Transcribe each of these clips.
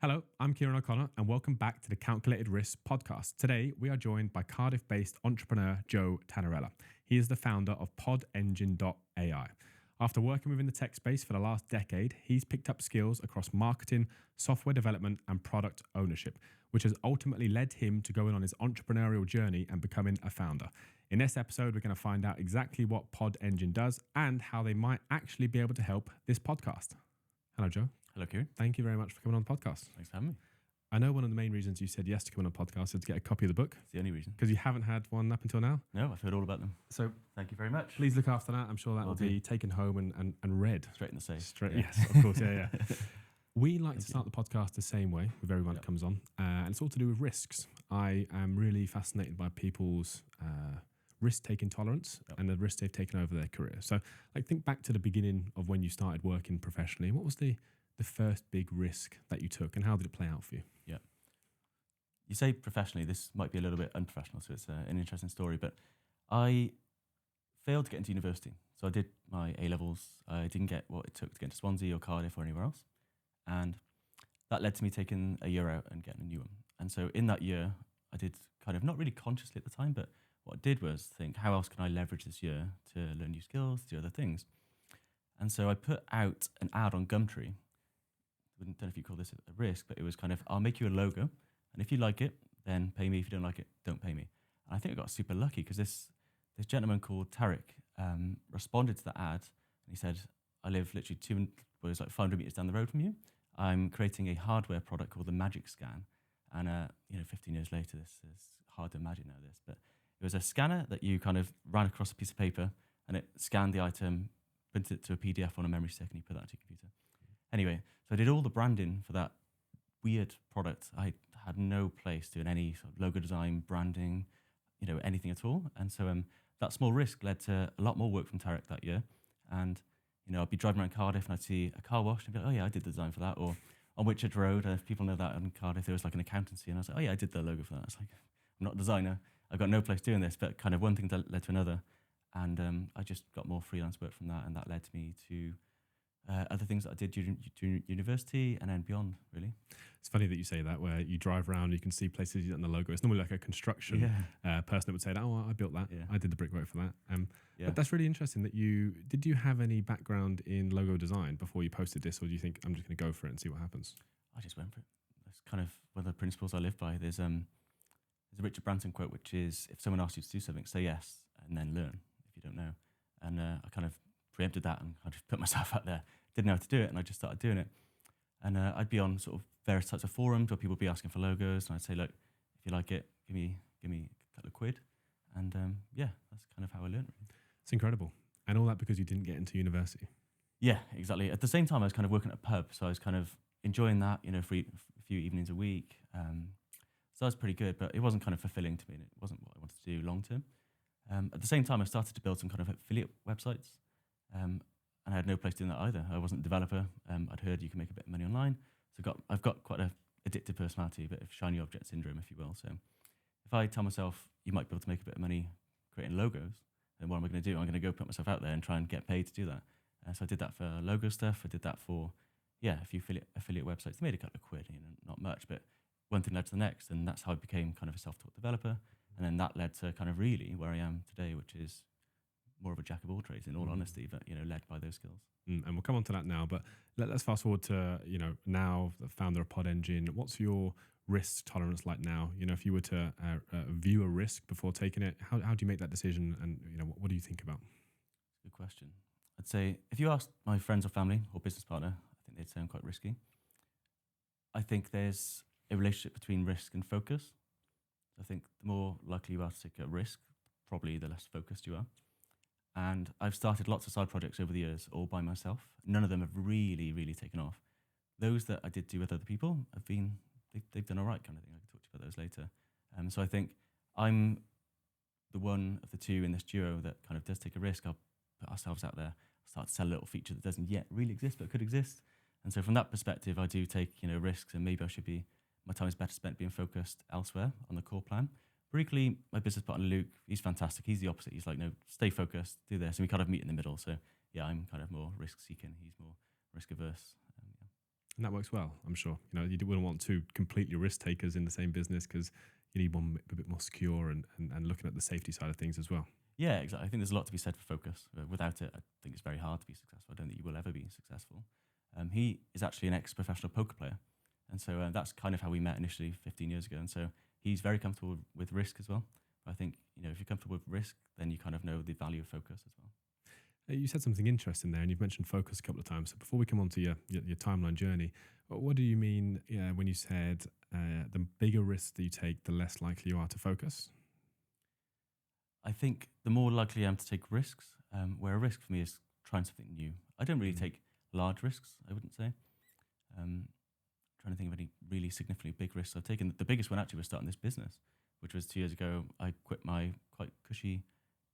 Hello, I'm Kieran O'Connor, and welcome back to the Calculated Risk podcast. Today, we are joined by Cardiff-based entrepreneur Joe Tannorella. He is the founder of PodEngine.AI. After working within the tech space for the last decade, he's picked up skills across marketing, software development, and product ownership, which has ultimately led him to going on his entrepreneurial journey and becoming a founder. In this episode, we're going to find out exactly what PodEngine does and how they might actually be able to help this podcast. Hello, Joe. Hello, Kieran. Thank you very much for coming on the podcast. Thanks for having me. I know one of the main reasons you said yes to come on a podcast is to get a copy of the book. It's the only reason. Because you haven't had one up until now. No, I've heard all about them. So Thank you very much. please look after that. I'm sure that will be taken home and read. Straight in the safe. Yes, of course. Yeah. We like to start the podcast the same way with everyone that comes on. And it's all to do with risks. I am really fascinated by people's risk-taking tolerance and the risk they've taken over their career. So think back to the beginning of when you started working professionally. What was the first big risk that you took and how did it play out for you? Yeah. You say professionally, this might be a little bit unprofessional, so it's an interesting story, but I failed to get into university. So I did my A-levels. I didn't get what it took to get into Swansea or Cardiff or anywhere else. And that led to me taking a year out and getting a new one. And so in that year, I did kind of, not really consciously at the time, but what I did was think, how else can I leverage this year to learn new skills, do other things? And so I put out an ad on Gumtree. I don't know if you call this a risk, but it was kind of, I'll make you a logo, and if you like it, then pay me. If you don't like it, don't pay me. And I think I got super lucky because this gentleman called Tarek responded to the ad, and he said, I live literally 500 meters down the road from you. I'm creating a hardware product called the Magic Scan. And 15 years later, this is hard to imagine now this, but it was a scanner that you kind of ran across a piece of paper, and it scanned the item, printed it to a PDF on a memory stick, and you put that to your computer. Anyway, so I did all the branding for that weird product. I had no place doing any sort of logo design, branding, anything at all. And so that small risk led to a lot more work from Tarek that year. And, I'd be driving around Cardiff and I'd see a car wash and I'd be like, oh yeah, I did the design for that. Or on Whitchurch Road, if people know that in Cardiff, there was like an accountancy. And I was like, oh yeah, I did the logo for that. It's like, I'm not a designer. I've got no place doing this, but kind of one thing led to another. And I just got more freelance work from that. And that led me to other things that I did during university and then beyond, really. It's funny that you say that, where you drive around, you can see places you've done the logo. It's normally like a construction person that would say, oh, I built that. Yeah. I did the brickwork for that. But that's really interesting that did you have any background in logo design before you posted this, or do you think I'm just going to go for it and see what happens? I just went for it. That's kind of one of the principles I live by. There's a Richard Branson quote, which is, if someone asks you to do something, say yes, and then learn if you don't know. And I kind of preempted that and I just put myself out there. Didn't know how to do it, and I just started doing it. And I'd be on sort of various types of forums where people would be asking for logos, and I'd say, look, if you like it, give me a couple of quid. And that's kind of how I learned. It's incredible. And all that because you didn't get into university. Yeah, exactly. At the same time, I was kind of working at a pub, so I was kind of enjoying that, for a few evenings a week. So that was pretty good, but it wasn't kind of fulfilling to me, and it wasn't what I wanted to do long term. At the same time, I started to build some kind of affiliate websites. And I had no place doing that either. I wasn't a developer. I'd heard you can make a bit of money online. So I've got quite an addictive personality, a bit of shiny object syndrome, if you will. So if I tell myself you might be able to make a bit of money creating logos, then what am I going to do? I'm going to go put myself out there and try and get paid to do that. So I did that for logo stuff. I did that for, a few affiliate websites. They made a couple of quid, not much, but one thing led to the next. And that's how I became kind of a self-taught developer. And then that led to kind of really where I am today, which is more of a jack of all trades, in all honesty, but led by those skills. And we'll come on to that now, but let's fast forward to now the founder of PodEngine. What's your risk tolerance like now? If you were to view a risk before taking it, how do you make that decision, and what do you think about? Good question. I'd say if you ask my friends or family or business partner, I think they'd say I'm quite risky. I think there's a relationship between risk and focus. I think the more likely you are to take a risk, probably the less focused you are. And I've started lots of side projects over the years, all by myself. None of them have really, really taken off. Those that I did do with other people they've done all right, kind of thing. I can talk to you about those later. So I think I'm the one of the two in this duo that kind of does take a risk. I'll put ourselves out there, start to sell a little feature that doesn't yet really exist, but could exist. And so from that perspective, I do take risks, and maybe my time is better spent being focused elsewhere on the core plan. But equally, my business partner, Luke, he's fantastic. He's the opposite. He's like, no, stay focused, do this. And we kind of meet in the middle. So, I'm kind of more risk-seeking. He's more risk-averse. And that works well, I'm sure. Wouldn't want two completely risk takers in the same business, because you need one a bit more secure and looking at the safety side of things as well. Yeah, exactly. I think there's a lot to be said for focus. Without it, I think it's very hard to be successful. I don't think you will ever be successful. He is actually an ex-professional poker player. And so that's kind of how we met initially 15 years ago. And so he's very comfortable with risk as well. But I think, if you're comfortable with risk, then you kind of know the value of focus as well. You said something interesting there, and you've mentioned focus a couple of times. So before we come on to your timeline journey, what do you mean when you said the bigger risks that you take, the less likely you are to focus? I think the more likely I am to take risks, where a risk for me is trying something new. I don't really take large risks, I wouldn't say. Trying to think of any really significantly big risks I've taken. The biggest one actually was starting this business, which was 2 years ago. I quit my quite cushy,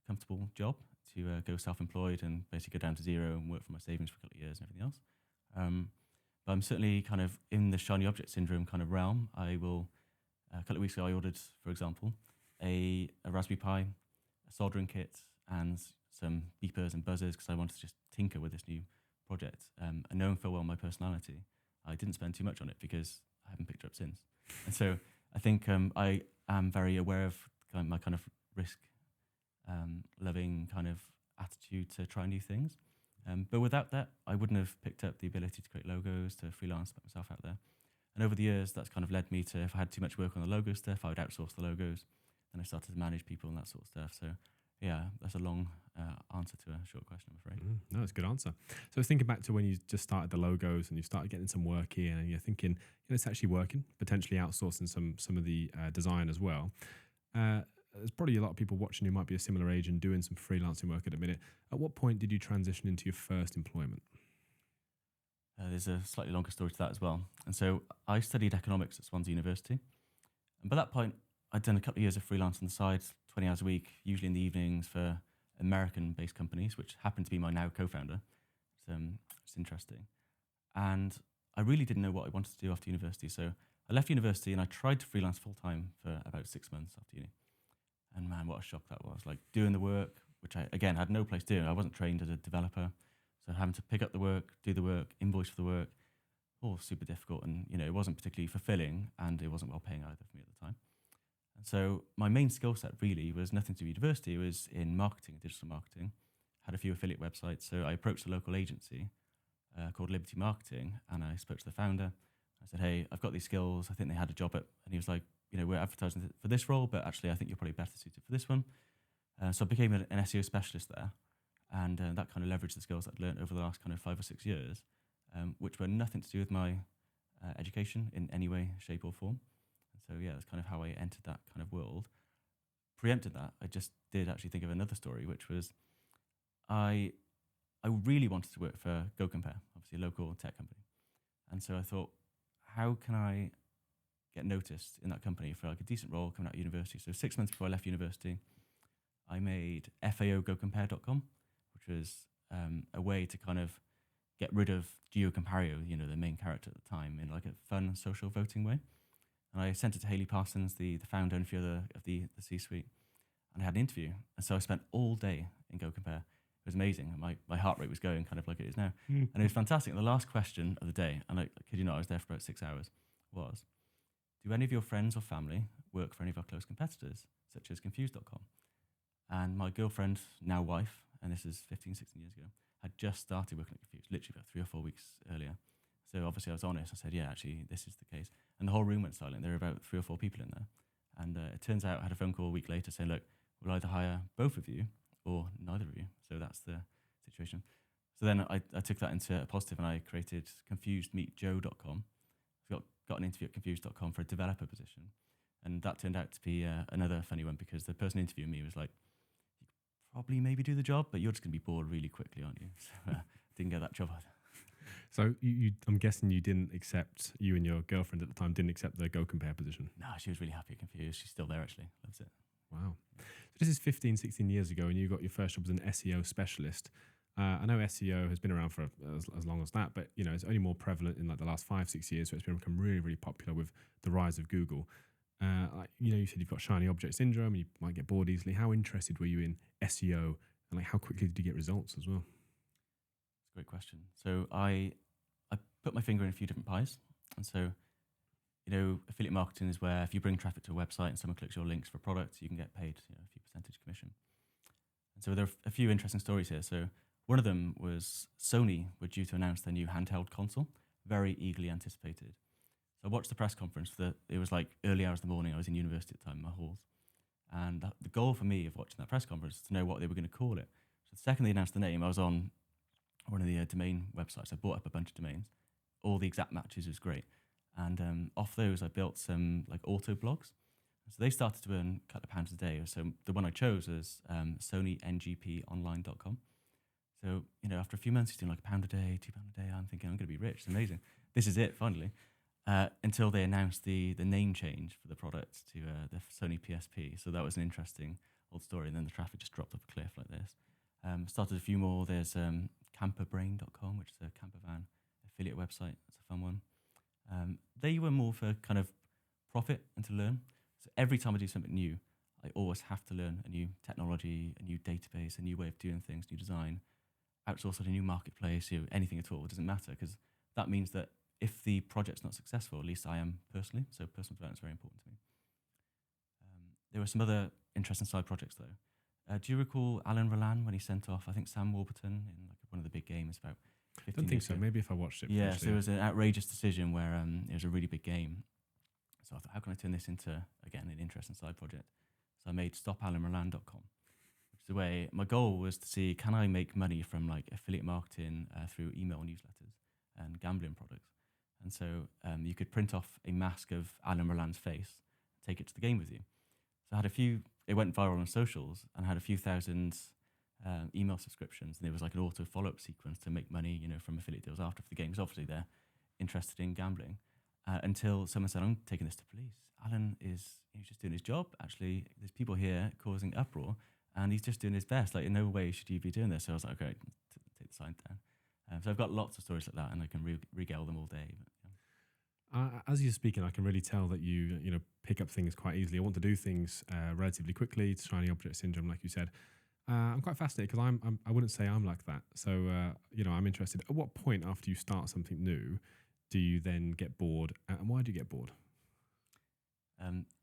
comfortable job to go self-employed and basically go down to zero and work for my savings for a couple of years and everything else. But I'm certainly kind of in the shiny object syndrome kind of realm. I will, a couple of weeks ago, I ordered, for example, a Raspberry Pi, a soldering kit, and some beepers and buzzers because I wanted to just tinker with this new project. And knowing full well my personality, I didn't spend too much on it because I haven't picked it up since. And so I think I am very aware of my kind of risk loving kind of attitude to try new things. But without that, I wouldn't have picked up the ability to create logos, to freelance, put myself out there. And over the years, that's kind of led me to, if I had too much work on the logo stuff, I would outsource the logos. And I started to manage people and that sort of stuff. So yeah, that's a long answer to a short question, I'm afraid. No, it's a good answer. So thinking back to when you just started the logos and you started getting some work in, and you're thinking, it's actually working, potentially outsourcing some of the design as well. There's probably a lot of people watching who might be a similar age and doing some freelancing work at the minute. At what point did you transition into your first employment? There's a slightly longer story to that as well. And so I studied economics at Swansea University. And by that point, I'd done a couple of years of freelance on the side, 20 hours a week, usually in the evenings for American-based companies, which happened to be my now co-founder. It's interesting. And I really didn't know what I wanted to do after university. So I left university and I tried to freelance full-time for about 6 months after uni. And man, what a shock that was. Like doing the work, which I, again, had no place to do. I wasn't trained as a developer. So having to pick up the work, do the work, invoice for the work, all super difficult. And, it wasn't particularly fulfilling and it wasn't well paying either for me at the time. And so my main skill set really was nothing to do with university. It was in marketing, digital marketing. Had a few affiliate websites. So I approached a local agency called Liberty Marketing and I spoke to the founder. I said, hey, I've got these skills. I think they had a job at, and he was like, we're advertising for this role, but actually I think you're probably better suited for this one. So I became an SEO specialist there. And that kind of leveraged the skills I'd learned over the last kind of 5 or 6 years, which were nothing to do with my education in any way, shape or form. And so, yeah, that's kind of how I entered that kind of world. Preempted that, I just did actually think of another story, which was I really wanted to work for GoCompare, obviously a local tech company. And so I thought, how can I get noticed in that company for like a decent role coming out of university? So 6 months before I left university, I made FAOGoCompare.com, which was a way to kind of get rid of Gio Compario, the main character at the time, in like a fun social voting way. And I sent it to Hayley Parsons, the founder and a few other of the C-suite, and I had an interview. And so I spent all day in GoCompare. It was amazing. My heart rate was going kind of like it is now. And it was fantastic. And the last question of the day, and I kid you not, I was there for about 6 hours, was, do any of your friends or family work for any of our close competitors, such as Confused.com? And my girlfriend, now wife, and this is 15, 16 years ago, had just started working at Confused, literally about 3 or 4 weeks earlier. So obviously I was honest. I said, yeah, actually, this is the case. And the whole room went silent. There were about 3 or 4 people in there. And it turns out I had a phone call a week later saying, look, we'll either hire both of you or neither of you. So that's the situation. So then I took that into a positive and I created ConfusedMeetJoe.com. Got an interview at Confused.com for a developer position. And that turned out to be another funny one because the person interviewing me was like, you could probably maybe do the job, but you're just going to be bored really quickly, aren't you? So didn't get that job either. So I'm guessing you and your girlfriend at the time didn't accept the GoCompare position. No, she was really happy at Confused. She's still there actually. Loves it. Wow. So this is 15, 16 years ago and you got your first job as an SEO specialist. I know SEO has been around for as long as that, but it's only more prevalent in like the last 5, 6 years. So it's become really, really popular with the rise of Google. You said you've got shiny object syndrome and you might get bored easily. How interested were you in SEO and like how quickly did you get results as well? Great question. So I put my finger in a few different pies. And so, affiliate marketing is where if you bring traffic to a website and someone clicks your links for products, you can get paid a few percentage commission. And so there are a few interesting stories here. So one of them was Sony were due to announce their new handheld console, very eagerly anticipated. So I watched the press conference. It was like early hours of the morning. I was in university at the time, in my halls. And the goal for me of watching that press conference is to know what they were going to call it. So the second they announced the name, I was on one of the domain websites. I bought up a bunch of domains. All the exact matches was great. And off those, I built some like auto blogs. So they started to earn a couple of pounds a day. So the one I chose was SonyNGPOnline.com. So, after a few months, he's doing like £1 a day, £2 a day. I'm thinking, I'm going to be rich. It's amazing. This is it, finally. Until they announced the name change for the product to the Sony PSP. So that was an interesting old story. And then the traffic just dropped off a cliff like this. Started a few more. There's camperbrain.com, which is a camper van affiliate website. It's a fun one. They were more for kind of profit and to learn. So every time I do something new, I always have to learn a new technology, a new database, a new way of doing things, new design, outsource at a new marketplace, anything at all. It doesn't matter, because that means that if the project's not successful, at least I am personally. So personal development is very important to me. There were some other interesting side projects though. Do you recall Alan Rallan when he sent off, I think, Sam Warburton in like one of the big games about 15 I don't think years so. ago? Maybe if I watched it. Yeah, so it was an outrageous decision where it was a really big game. So I thought, how can I turn this into, again, an interesting side project? So I made stopalanrallan.com, which is the way, my goal was to see, can I make money from like affiliate marketing through email newsletters and gambling products? And so you could print off a mask of Alan Rallan's face, take it to the game with you. So I had it went viral on socials and had a few thousand email subscriptions. And there was like an auto follow-up sequence to make money, from affiliate deals after the game, because obviously they're interested in gambling. Until someone said, I'm taking this to police. Alan he's just doing his job. Actually, there's people here causing uproar and he's just doing his best. Like, in no way should you be doing this. So I was like, okay, take the sign down. So I've got lots of stories like that and I can regale them all day. But, as you're speaking, I can really tell that you pick up things quite easily. I want to do things relatively quickly. It's shiny object syndrome, like you said. I'm quite fascinated because I wouldn't say I'm like that. So I'm interested. At what point after you start something new do you then get bored, and why do you get bored?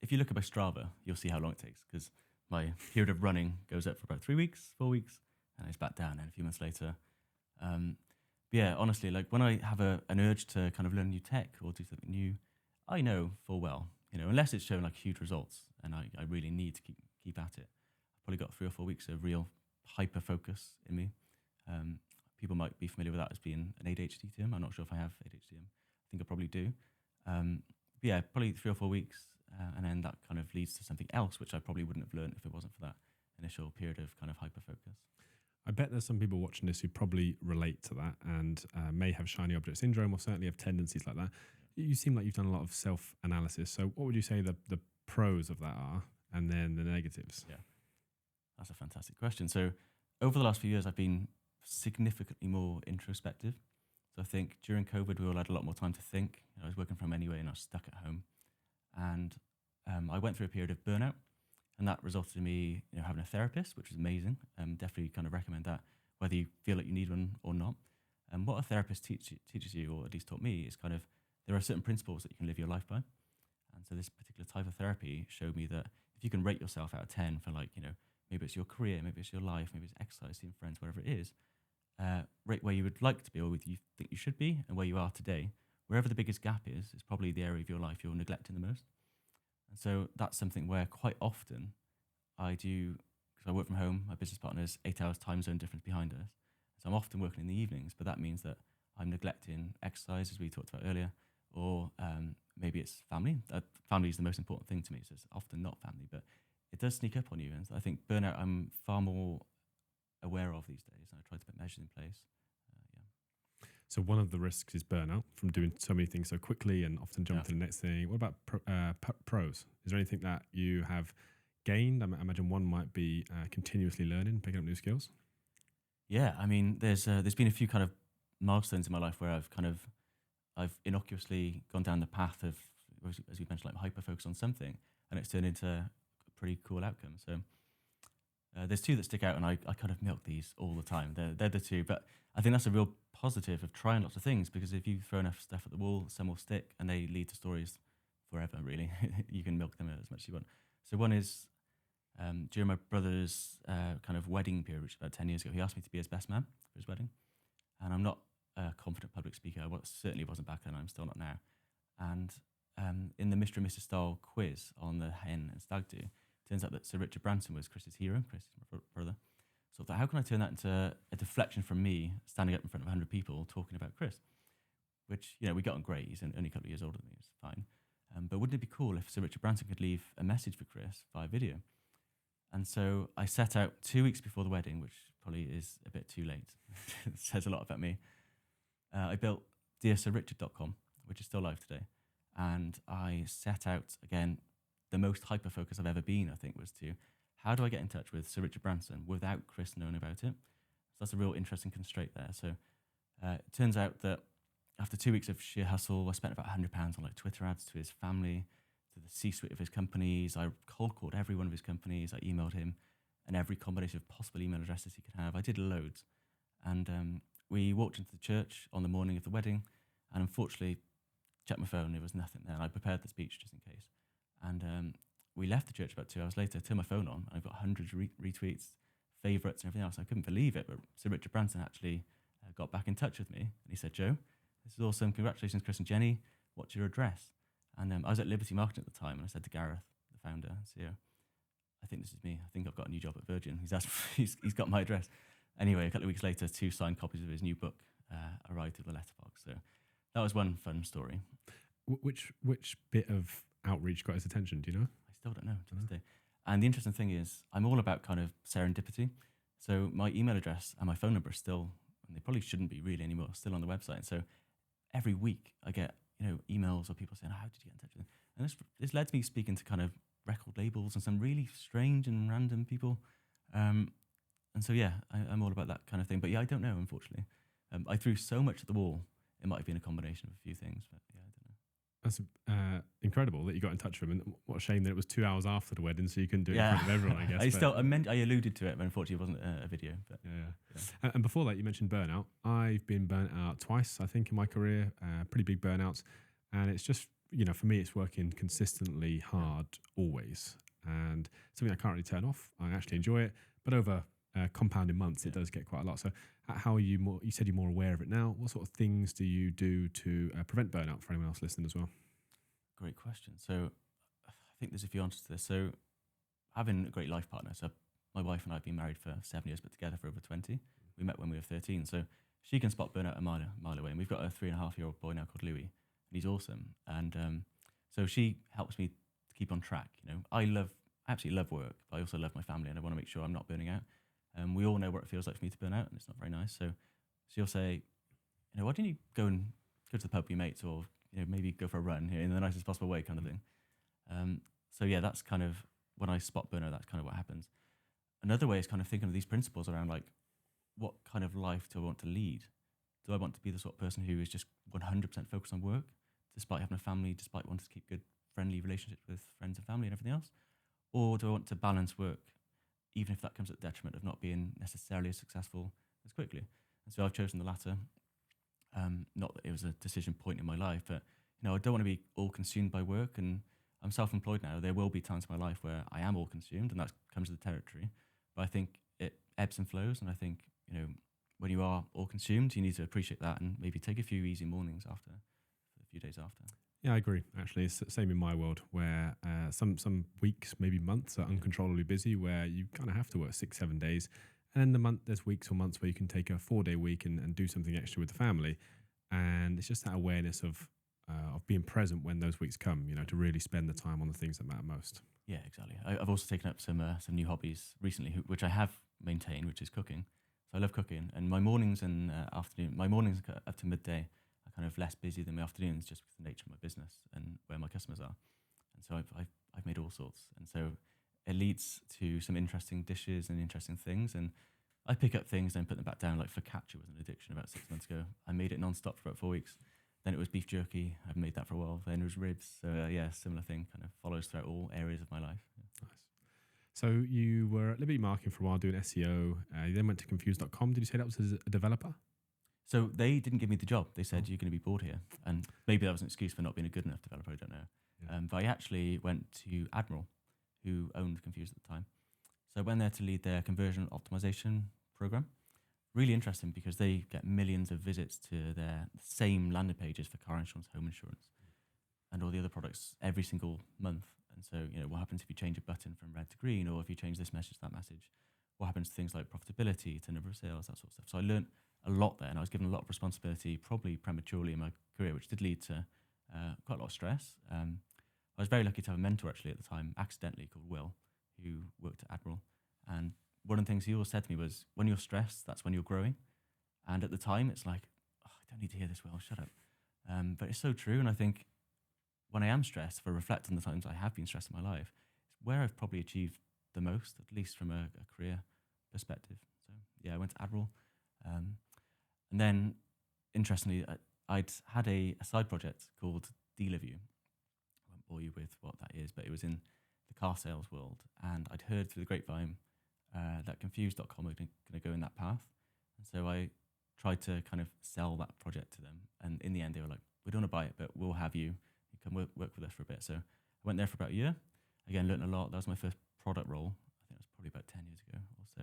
If you look at my Strava, you'll see how long it takes, because my period of running goes up for about 3 weeks, 4 weeks, and it's back down. And a few months later. Yeah, honestly, like when I have an urge to kind of learn new tech or do something new, I know full well, unless it's showing like huge results and I really need to keep at it. I've probably got 3 or 4 weeks of real hyper focus in me. People might be familiar with that as being an ADHD term. I'm not sure if I have ADHD. I think I probably do. But yeah, probably 3 or 4 weeks, and then that kind of leads to something else, which I probably wouldn't have learned if it wasn't for that initial period of kind of hyper focus. I bet there's some people watching this who probably relate to that and may have shiny object syndrome or certainly have tendencies like that. You seem like you've done a lot of self-analysis. So what would you say the pros of that are, and then the negatives? Yeah, that's a fantastic question. So over the last few years, I've been significantly more introspective. So I think during COVID, we all had a lot more time to think. I was working from home anyway and I was stuck at home. And I went through a period of burnout. And that resulted in me having a therapist, which was amazing. Definitely kind of recommend that, whether you feel like you need one or not. And what a therapist teaches you, or at least taught me, is kind of there are certain principles that you can live your life by. And so this particular type of therapy showed me that if you can rate yourself out of 10 for maybe it's your career, maybe it's your life, maybe it's exercise, seeing friends, whatever it is, rate where you would like to be or where you think you should be and where you are today. Wherever the biggest gap is probably the area of your life you're neglecting the most. And so that's something where quite often I do, because I work from home, my business partner's 8 hours time zone difference behind us. So I'm often working in the evenings, but that means that I'm neglecting exercise, as we talked about earlier, or maybe it's family. Family is the most important thing to me, so it's often not family, but it does sneak up on you. And I think burnout I'm far more aware of these days, and I try to put measures in place. So one of the risks is burnout from doing so many things so quickly and often jumping to the next thing. What about pros? Is there anything that you have gained? I imagine one might be continuously learning, picking up new skills. Yeah, I mean, there's been a few kind of milestones in my life where I've innocuously gone down the path of, as we mentioned, like hyper focus on something, and it's turned into a pretty cool outcome. So There's two that stick out, and I kind of milk these all the time. They're the two, but I think that's a real positive of trying lots of things, because if you throw enough stuff at the wall, some will stick, and they lead to stories forever, really. You can milk them as much as you want. So one is during my brother's kind of wedding period, which was about 10 years ago, he asked me to be his best man for his wedding. And I'm not a confident public speaker. I certainly wasn't back then. I'm still not now. And in the Mr. and Mrs. Style quiz on the hen and stag do, turns out that Sir Richard Branson was Chris's hero. Chris is my brother. So I thought, how can I turn that into a deflection from me standing up in front of 100 people talking about Chris? Which, we got on great. He's only a couple of years older than me. It's fine. But wouldn't it be cool if Sir Richard Branson could leave a message for Chris via video? And so I set out 2 weeks before the wedding, which probably is a bit too late. It says a lot about me. I built dearsirrichard.com, which is still live today. And I set out, again, the most hyper-focused I've ever been, I think, was to how do I get in touch with Sir Richard Branson without Chris knowing about it? So that's a real interesting constraint there. So it turns out that after 2 weeks of sheer hustle, I spent about £100 on like Twitter ads to his family, to the C-suite of his companies. I cold called every one of his companies. I emailed him and every combination of possible email addresses he could have. I did loads. And we walked into the church on the morning of the wedding, and unfortunately, checked my phone, there was nothing there. And I prepared the speech just in case. And we left the church about 2 hours later, turned my phone on, and I've got hundreds of retweets, favourites and everything else. I couldn't believe it, but Sir Richard Branson actually got back in touch with me, and he said, Joe, this is awesome. Congratulations, Chris and Jenny. What's your address? And I was at Liberty Marketing at the time, and I said to Gareth, the founder and CEO, I think this is me. I think I've got a new job at Virgin. He's asked, he's got my address. Anyway, a couple of weeks later, 2 signed copies of his new book arrived at the letterbox. So that was one fun story. Which bit of outreach got his attention? Do you know? I still don't know to this day. And the interesting thing is, I'm all about kind of serendipity. So my email address and my phone number are still, and they probably shouldn't be really anymore, still on the website. So every week I get emails or people saying, how did you get in touch with them? And this led to me speaking to kind of record labels and some really strange and random people. And so, yeah, I'm all about that kind of thing. But yeah, I don't know, unfortunately. I threw so much at the wall, it might have been a combination of a few things, but yeah, I don't know. That's incredible that you got in touch with him. And what a shame that it was 2 hours after the wedding, so you couldn't do it in front of everyone, I guess. I alluded to it, but unfortunately it wasn't a video. But yeah. And before that, you mentioned burnout. I've been burnt out twice, I think, in my career, pretty big burnouts. And it's just, for me, it's working consistently hard always. And something I can't really turn off. I actually enjoy it. But over compounding months, it does get quite a lot. So how are you more, you said you're more aware of it now. What sort of things do you do to prevent burnout for anyone else listening as well? Great question. So I think there's a few answers to this. So having a great life partner. So my wife and I have been married for 7 years, but together for over 20. We met when we were 13. So she can spot burnout a mile away. And we've got a 3.5-year-old boy now called Louis, and he's awesome. And so she helps me to keep on track. I absolutely love work, but I also love my family, and I want to make sure I'm not burning out. We all know what it feels like for me to burn out, and it's not very nice. So she'll say, why don't you go to the pub with your mates, or maybe go for a run in the nicest possible way, kind of thing. So yeah, that's kind of when I spot burnout. That's kind of what happens. Another way is kind of thinking of these principles around like, what kind of life do I want to lead? Do I want to be the sort of person who is just 100% focused on work, despite having a family, despite wanting to keep good, friendly relationships with friends and family and everything else? Or do I want to balance work, even if that comes at the detriment of not being necessarily as successful as quickly? And so I've chosen the latter. Not that it was a decision point in my life, but I don't want to be all consumed by work, and I'm self-employed now. There will be times in my life where I am all consumed, and that comes with the territory. But I think it ebbs and flows, and I think when you are all consumed, you need to appreciate that and maybe take a few easy mornings after, a few days after. Yeah, I agree. Actually, it's the same in my world, where some weeks, maybe months, are uncontrollably busy, where you kind of have to work 6-7 days. And in the month, there's weeks or months where you can take a 4-day week and do something extra with the family. And it's just that awareness of being present when those weeks come, to really spend the time on the things that matter most. Yeah, exactly. I've also taken up some new hobbies recently, which I have maintained, which is cooking. So I love cooking, and my mornings and my mornings up to midday are kind of less busy than my afternoons, just because of the nature of my business and where my customers are. And so I've made all sorts, and so it leads to some interesting dishes and interesting things. And I pick up things and put them back down. Like focaccia was an addiction about 6 months ago. I made it non-stop for about 4 weeks. Then it was beef jerky. I've made that for a while. Then it was ribs. So yeah, similar thing kind of follows throughout all areas of my life. Yeah. Nice. So you were at Liberty Marketing for a while doing SEO. You then went to Confused.com. Did you say that was as a developer? So they didn't give me the job. They said, Oh. you're going to be bored here. And maybe that was an excuse for not being a good enough developer, I don't know. Yeah. But I actually went to Admiral, who owned Confused at the time. So I went there to lead their conversion optimization program. Really interesting because they get millions of visits to their same landing pages for car insurance, home insurance, and all the other products every single month. And so, what happens if you change a button from red to green, or if you change this message to that message? What happens to things like profitability, to number of sales, that sort of stuff. So I learned a lot there, and I was given a lot of responsibility, probably prematurely in my career, which did lead to quite a lot of stress. I was very lucky to have a mentor actually at the time, accidentally, called Will, who worked at Admiral. And one of the things he always said to me was, when you're stressed, that's when you're growing. And at the time, it's like, oh, I don't need to hear this, Will, shut up. But it's so true. And I think when I am stressed, if I reflect on the times I have been stressed in my life, it's where I've probably achieved the most, at least from a career perspective. So yeah, I went to Admiral. And then, interestingly, I'd had a side project called DealerView. I won't bore you with what that is, but it was in the car sales world. And I'd heard through the grapevine that Confused.com were going to go in that path. And so I tried to kind of sell that project to them. And in the end, they were like, we don't want to buy it, but we'll have you. You can work with us for a bit. So I went there for about a year. Again, learned a lot. That was my first product role. I think it was probably about 10 years ago or so.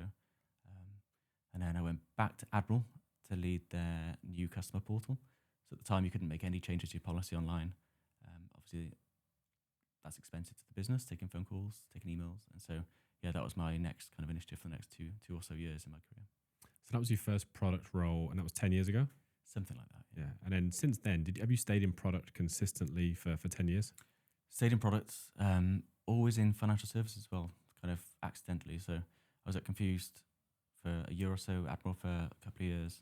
And then I went back to Admiral to lead their new customer portal. So at the time, you couldn't make any changes to your policy online. Obviously, that's expensive to the business, taking phone calls, taking emails. And so, yeah, that was my next kind of initiative for the next two or so years in my career. So that was your first product role, and that was 10 years ago? Something like that. Yeah. And then since then, have you stayed in product consistently for 10 years? Stayed in products, always in financial services as well, kind of accidentally. So I was at Confused for a year or so, Admiral for a couple of years.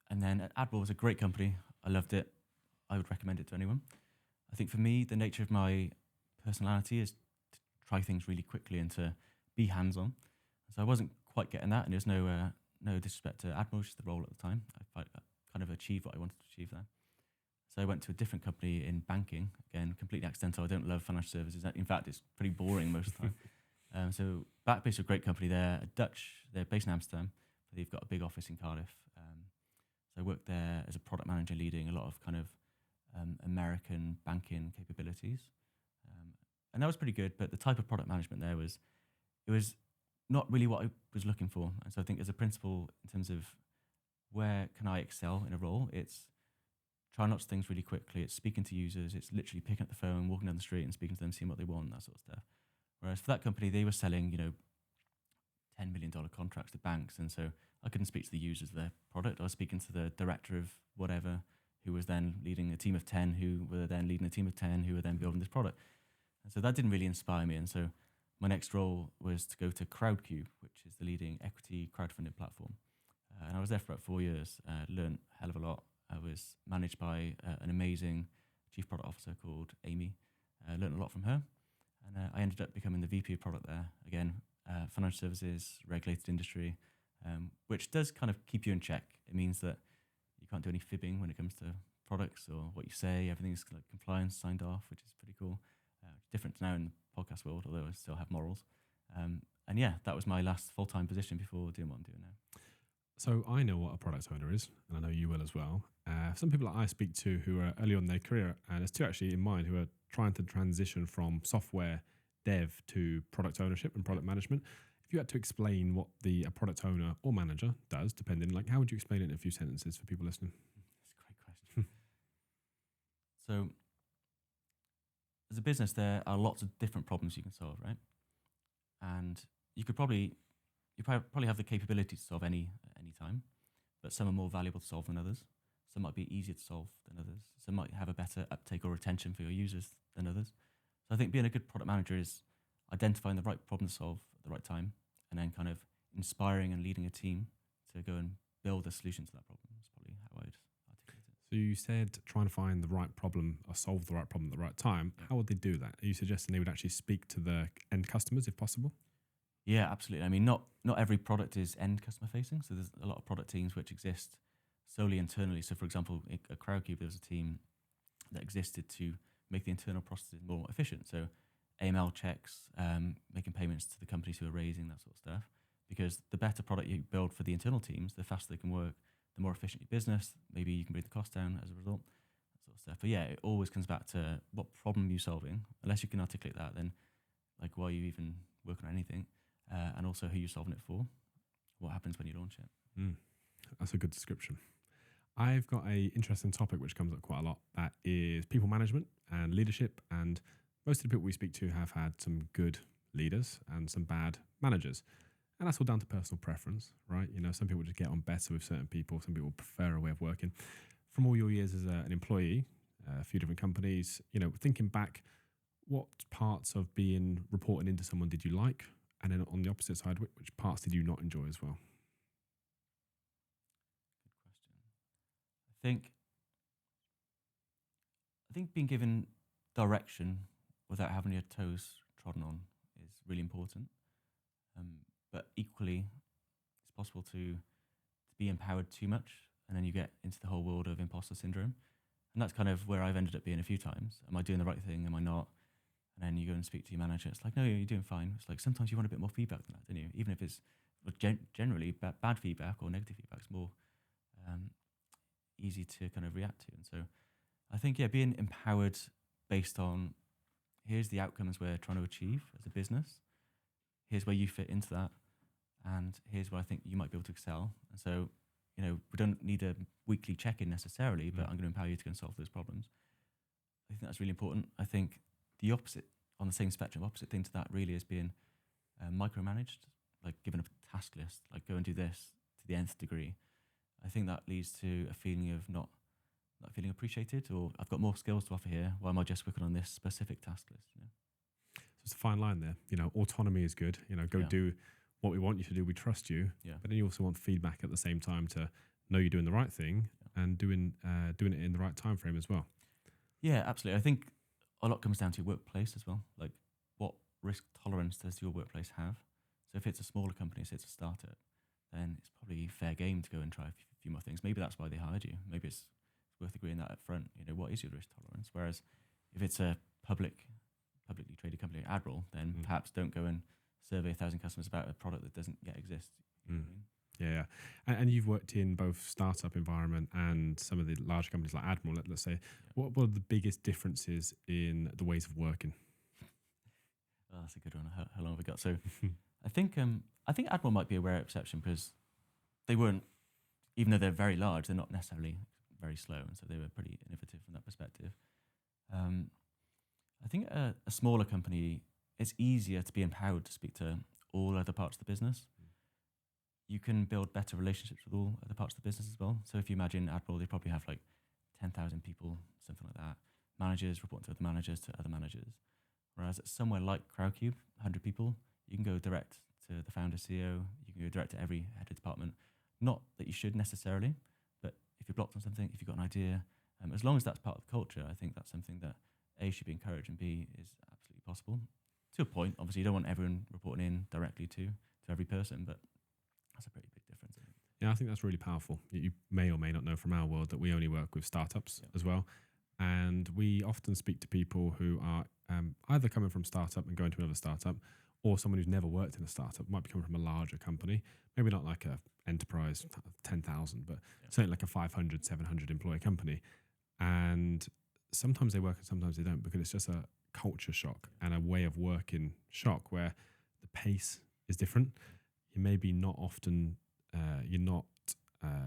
And then Admiral was a great company. I loved it. I would recommend it to anyone. I think for me, the nature of my personality is to try things really quickly and to be hands-on. So I wasn't quite getting that, and there's no disrespect to Admiral, which is the role at the time. I kind of achieved what I wanted to achieve there. So I went to a different company in banking, again, completely accidental. I don't love financial services. In fact, it's pretty boring most of the time. So Backbase is a great company. They're based in Amsterdam. They've got a big office in Cardiff. So I worked there as a product manager, leading a lot of kind of American banking capabilities. And that was pretty good, but the type of product management there was not really what I was looking for. And so I think as a principle, in terms of where can I excel in a role, it's trying lots of things really quickly. It's speaking to users. It's literally picking up the phone, walking down the street and speaking to them, seeing what they want, that sort of stuff. Whereas for that company, they were selling, $10 million contracts to banks. And so I couldn't speak to the users of their product. I was speaking to the director of whatever, who was then leading a team of 10, who were then leading a team of 10, who were then building this product. And so that didn't really inspire me. And so my next role was to go to Crowdcube, which is the leading equity crowdfunding platform. And I was there for about 4 years, learned a hell of a lot. I was managed by an amazing chief product officer called Amy. Learned a lot from her. And I ended up becoming the VP of product there. Again, financial services, regulated industry, which does kind of keep you in check. It means that you can't do any fibbing when it comes to products or what you say. Everything's like compliance signed off, which is pretty cool. Different now in the podcast world, although I still have morals. And yeah, that was my last full-time position before doing what I'm doing now. So I know what a product owner is, and I know you will as well. Some people that I speak to who are early on in their career, and there's two actually in mind, who are trying to transition from software dev to product ownership and product management. If you had to explain what a product owner or manager does, depending, how would you explain it in a few sentences for people listening? That's a great question. So as a business, there are lots of different problems you can solve, right? And you probably have the capability to solve any at any time, but some are more valuable to solve than others. Some might be easier to solve than others. Some might have a better uptake or retention for your users than others. So I think being a good product manager is identifying the right problem to solve at the right time, and then kind of inspiring and leading a team to go and build a solution to that problem. That's probably how I'd articulate it. So you said trying to find the right problem or solve the right problem at the right time. Yeah. How would they do that? Are you suggesting they would actually speak to the end customers if possible? Yeah, absolutely. I mean, not every product is end customer facing. So there's a lot of product teams which exist solely internally. So for example, at Crowdcube, there was a team that existed to make the internal processes more efficient. So AML checks, making payments to the companies who are raising, that sort of stuff. Because the better product you build for the internal teams, the faster they can work, the more efficient your business. Maybe you can bring the cost down as a result, that sort of stuff. But yeah, it always comes back to what problem you're solving. Unless you can articulate that, then like why you even work on anything, and also who you're solving it for. What happens when you launch it? That's a good description. I've got a interesting topic which comes up quite a lot. That is people management and leadership. And most of the people we speak to have had some good leaders and some bad managers. And that's all down to personal preference, right? You know, some people just get on better with certain people. Some people prefer a way of working. From all your years as an employee, a few different companies, you know, thinking back, what parts of being reporting into someone did you like? And then on the opposite side, which parts did you not enjoy as well? Good question. I think being given direction without having your toes trodden on is really important. But equally, it's possible to be empowered too much, and then you get into the whole world of imposter syndrome. And that's kind of where I've ended up being a few times. Am I doing the right thing? Am I not? And then you go and speak to your manager. It's like, no, you're doing fine. It's like sometimes you want a bit more feedback than that, don't you? Even if it's generally bad feedback or negative feedback, it's more easy to kind of react to. And so I think, yeah, being empowered based on here's the outcomes we're trying to achieve as a business. Here's where you fit into that. And here's where I think you might be able to excel. And so, you know, we don't need a weekly check-in necessarily, but I'm going to empower you to go and solve those problems. I think that's really important. I think the opposite, on the same spectrum, opposite thing to that really is being micromanaged, like given a task list, like go and do this to the nth degree. I think that leads to a feeling of not feeling appreciated, or I've got more skills to offer here. Why am I just working on this specific task list? You know? So it's a fine line there. You know, autonomy is good. You know, go do what we want you to do. We trust you. Yeah. But then you also want feedback at the same time to know you're doing the right thing and doing it in the right time frame as well. Yeah, absolutely. I think a lot comes down to your workplace as well. Like, what risk tolerance does your workplace have? So if it's a smaller company, say it's a startup, then it's probably fair game to go and try a few more things. Maybe that's why they hired you. Maybe it's worth agreeing that up front. You know, what is your risk tolerance? Whereas if it's a publicly traded company, Admiral, then perhaps don't go and survey 1,000 customers about a product that doesn't yet exist. You know what I mean? Yeah. And you've worked in both startup environment and some of the large companies like Admiral, let's say. What are the biggest differences in the ways of working? Oh, that's a good one. How long have we got? So I think Admiral might be a rare exception because they weren't, even though they're very large, they're not necessarily very slow. And so they were pretty innovative from that perspective. I think a smaller company, it's easier to be empowered to speak to all other parts of the business. You can build better relationships with all other parts of the business as well. So if you imagine Admiral, they probably have like 10,000 people, something like that. Managers reporting to other managers to other managers. Whereas at somewhere like Crowdcube, 100 people, you can go direct to the founder, CEO. You can go direct to every head of department. Not that you should necessarily, but if you're blocked on something, if you've got an idea, as long as that's part of the culture, I think that's something that A, should be encouraged, and B, is absolutely possible. To a point, obviously, you don't want everyone reporting in directly to every person, but that's a pretty big difference, I think. Yeah, I think that's really powerful. You may or may not know from our world that we only work with startups as well. And we often speak to people who are either coming from startup and going to another startup, or someone who's never worked in a startup, might be coming from a larger company, maybe not like a enterprise 10,000, but certainly like a 500, 700 employee company. And sometimes they work and sometimes they don't, because it's just a culture shock and a way of working shock where the pace is different. You maybe not often,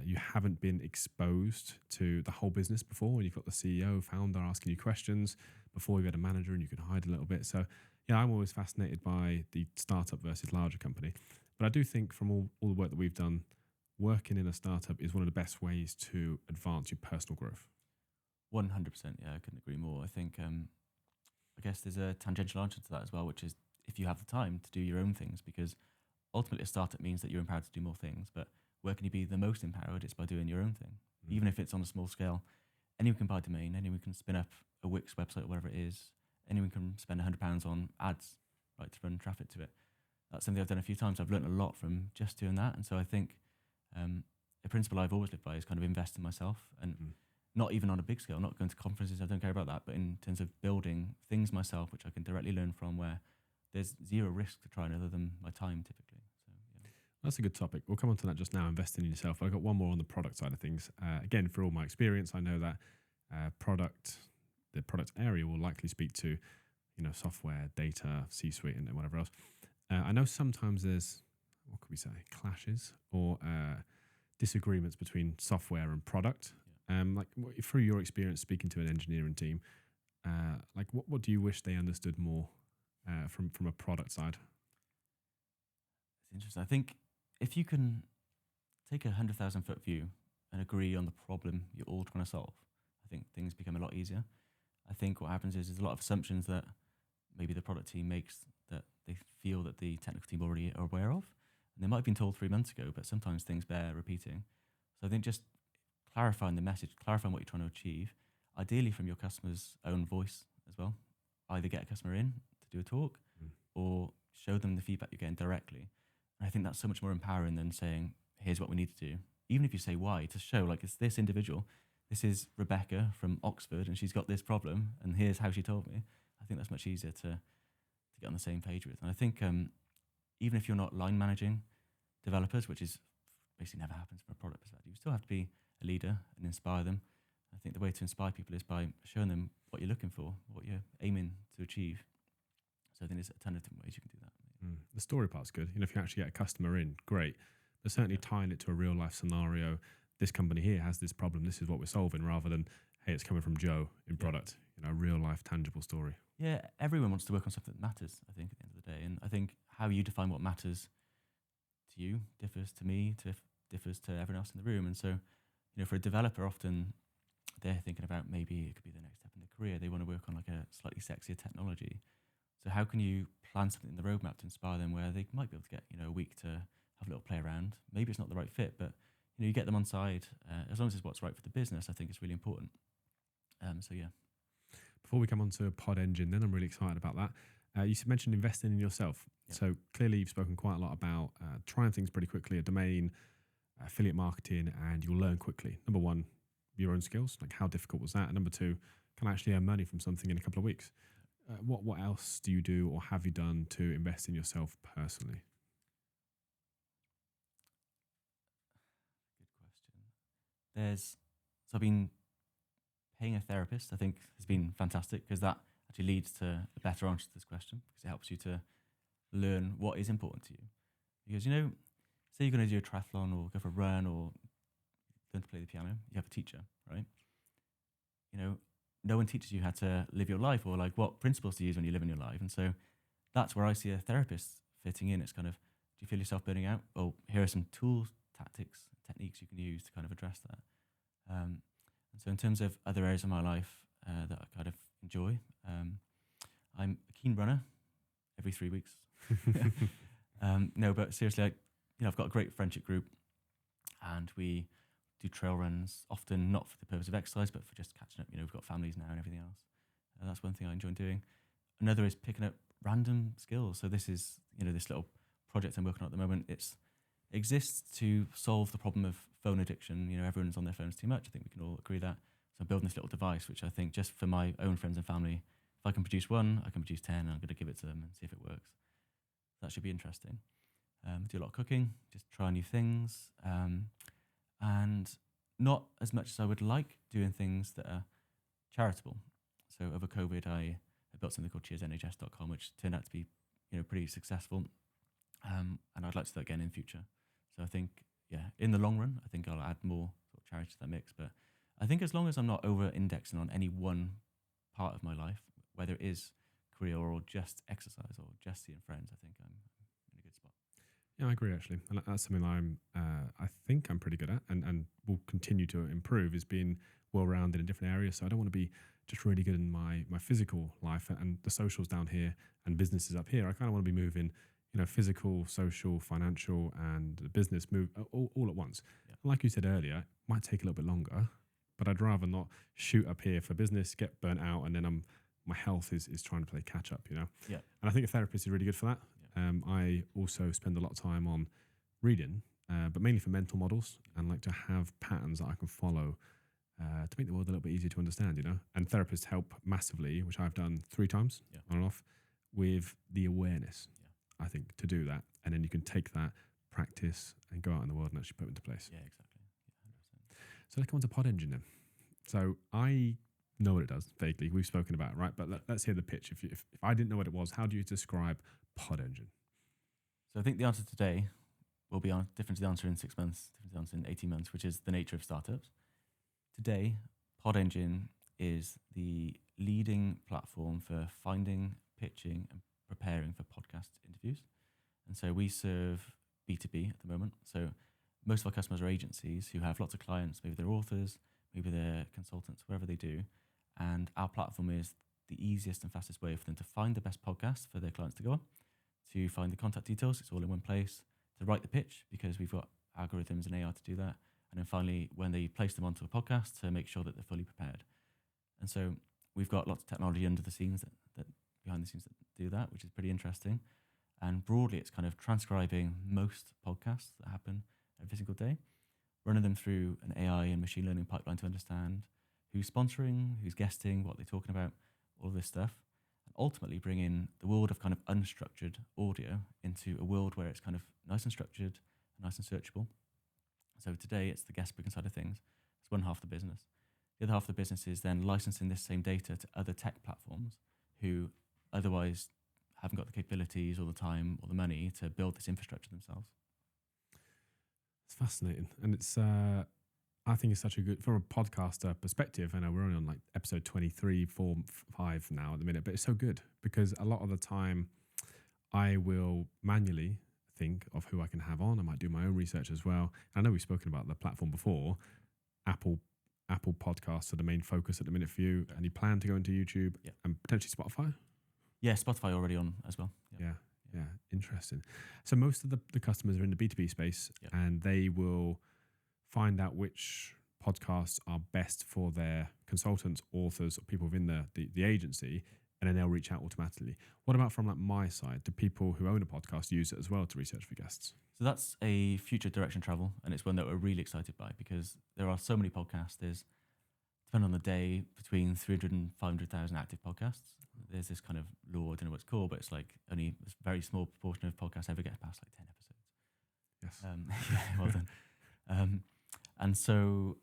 you haven't been exposed to the whole business before, and you've got the CEO, founder asking you questions before you've had a manager and you can hide a little bit. So yeah, I'm always fascinated by the startup versus larger company. But I do think from all the work that we've done, working in a startup is one of the best ways to advance your personal growth. 100%, yeah, I couldn't agree more. I think, I guess there's a tangential answer to that as well, which is if you have the time to do your own things, because ultimately a startup means that you're empowered to do more things. But where can you be the most empowered? It's by doing your own thing. Even if it's on a small scale. Anyone can buy a domain, anyone can spin up a Wix website or whatever it is. Anyone can spend £100 on ads, right, to run traffic to it. That's something I've done a few times. I've learned a lot from just doing that. And so I think a principle I've always lived by is kind of invest in myself. And not even on a big scale, not going to conferences, I don't care about that, but in terms of building things myself, which I can directly learn from, where there's zero risk to trying other than my time typically. So, yeah. That's a good topic. We'll come on to that just now, investing in yourself. I've got one more on the product side of things. Again, for all my experience, I know that the product area will likely speak to, software, data, C-suite, and whatever else. I know sometimes there's, what could we say, clashes or disagreements between software and product. Through your experience speaking to an engineering team, what do you wish they understood more from a product side? It's interesting. I think if you can take 100,000-foot view and agree on the problem you're all trying to solve, I think things become a lot easier. I think what happens is there's a lot of assumptions that maybe the product team makes that they feel that the technical team already are aware of. And they might have been told 3 months ago, but sometimes things bear repeating. So I think just clarifying the message, clarifying what you're trying to achieve, ideally from your customer's own voice as well. Either get a customer in to do a talk or show them the feedback you're getting directly. And I think that's so much more empowering than saying, here's what we need to do. Even if you say why, to show like it's this individual, this is Rebecca from Oxford and she's got this problem and here's how she told me. I think that's much easier to get on the same page with. And I think even if you're not line managing developers, which is basically never happens from a product perspective, you still have to be a leader and inspire them. I think the way to inspire people is by showing them what you're looking for, what you're aiming to achieve. So I think there's a ton of different ways you can do that. The story part's good. If you actually get a customer in, great. But certainly tying it to a real life scenario, this company here has this problem, this is what we're solving, rather than, hey, it's coming from Joe in product, a real life tangible story. Yeah, everyone wants to work on something that matters, I think, at the end of the day. And I think how you define what matters to you differs to me, differs to everyone else in the room. And so, for a developer, often they're thinking about maybe it could be the next step in their career. They want to work on like a slightly sexier technology. So how can you plan something in the roadmap to inspire them where they might be able to get, a week to have a little play around? Maybe it's not the right fit, but, you get them on side. As long as it's what's right for the business, I think it's really important. So, yeah. Before we come on to PodEngine, then I'm really excited about that. You mentioned investing in yourself. Yeah. So clearly you've spoken quite a lot about trying things pretty quickly, a domain, affiliate marketing, and you'll learn quickly. Number one, your own skills, like how difficult was that? And number two, can I actually earn money from something in a couple of weeks? What else do you do or have you done to invest in yourself personally? Good question. So I've been paying a therapist, I think, has been fantastic because that actually leads to a better answer to this question because it helps you to learn what is important to you. Because, say you're going to do a triathlon or go for a run or learn to play the piano, you have a teacher, right? No one teaches you how to live your life or like what principles to use when you live in your life. And so that's where I see a therapist fitting in. It's kind of, do you feel yourself burning out? Oh, here are some tools, tactics, techniques you can use to kind of address that. And so in terms of other areas of my life that I kind of enjoy, I'm a keen runner every 3 weeks. No, but seriously, I've got a great friendship group and we do trail runs, often not for the purpose of exercise, but for just catching up. We've got families now and everything else. That's one thing I enjoy doing. Another is picking up random skills. So this is, this little project I'm working on at the moment. It exists to solve the problem of phone addiction. Everyone's on their phones too much. I think we can all agree that. So I'm building this little device, which I think just for my own friends and family, if I can produce one, I can produce 10, and I'm going to give it to them and see if it works. That should be interesting. Do a lot of cooking, just try new things. And not as much as I would like doing things that are charitable. So over COVID, I built something called cheersNHS.com, which turned out to be, pretty successful. And I'd like to do that again in future. So I think, in the long run, I think I'll add more sort of charity to that mix. But I think as long as I'm not over-indexing on any one part of my life, whether it is career or just exercise or just seeing friends, I think I'm in a good spot. Yeah, I agree actually, and that's something I think I'm pretty good at, and will continue to improve. Is being well-rounded in different areas. So I don't want to be just really good in my physical life and the socials down here and businesses up here. I kind of want to be moving, physical, social, financial, and business move all at once. Yeah. Like you said earlier, it might take a little bit longer, but I'd rather not shoot up here for business, get burnt out, and then my health is trying to play catch up. Yeah. And I think a therapist is really good for that. I also spend a lot of time on reading, but mainly for mental models and like to have patterns that I can follow to make the world a little bit easier to understand, And therapists help massively, which I've done 3 times on and off, with the awareness, I think, to do that. And then you can take that practice and go out in the world and actually put it into place. Yeah, exactly. Yeah, 100%. So let's come on to PodEngine then. So I know what it does vaguely. We've spoken about it, right? But let's hear the pitch. If I didn't know what it was, how do you describe PodEngine? So I think the answer today will be different to the answer in 6 months, different to the answer in 18 months, which is the nature of startups. Today, PodEngine is the leading platform for finding, pitching, and preparing for podcast interviews. And so we serve B2B at the moment. So most of our customers are agencies who have lots of clients. Maybe they're authors, maybe they're consultants, whatever they do. And our platform is the easiest and fastest way for them to find the best podcast for their clients to go on, to find the contact details, it's all in one place, to write the pitch, because we've got algorithms and AI to do that. And then finally, when they place them onto a podcast, to make sure that they're fully prepared. And so we've got lots of technology under the scenes that behind the scenes that do that, which is pretty interesting. And broadly, it's kind of transcribing most podcasts that happen every single day, running them through an AI and machine learning pipeline to understand who's sponsoring, who's guesting, what they're talking about, all of this stuff. And ultimately bringing the world of kind of unstructured audio into a world where it's kind of nice and structured, nice and searchable. So today it's the guest booking side of things. It's one half of the business. The other half of the business is then licensing this same data to other tech platforms who otherwise haven't got the capabilities or the time or the money to build this infrastructure themselves. It's fascinating. And it's, I think it's such a good, from a podcaster perspective, I know we're only on like episode 23, 4, 5 now at the minute, but it's so good because a lot of the time I will manually think of who I can have on. I might do my own research as well. I know we've spoken about the platform before. Apple Podcasts are the main focus at the minute for you, and you plan to go into YouTube and potentially Spotify? Yeah, Spotify already on as well. Yeah, interesting. So most of the customers are in the B2B space, and they will find out which podcasts are best for their consultants, authors, or people within the agency, and then they'll reach out automatically. What about from like my side? Do people who own a podcast use it as well to research for guests? So that's a future direction travel, and it's one that we're really excited by because there are so many podcasts. There's, depending on the day, between 300 and 500,000 active podcasts. There's this kind of law, I don't know what it's called, but it's like only a very small proportion of podcasts ever get past like 10 episodes. Yes. Yeah, well done. And so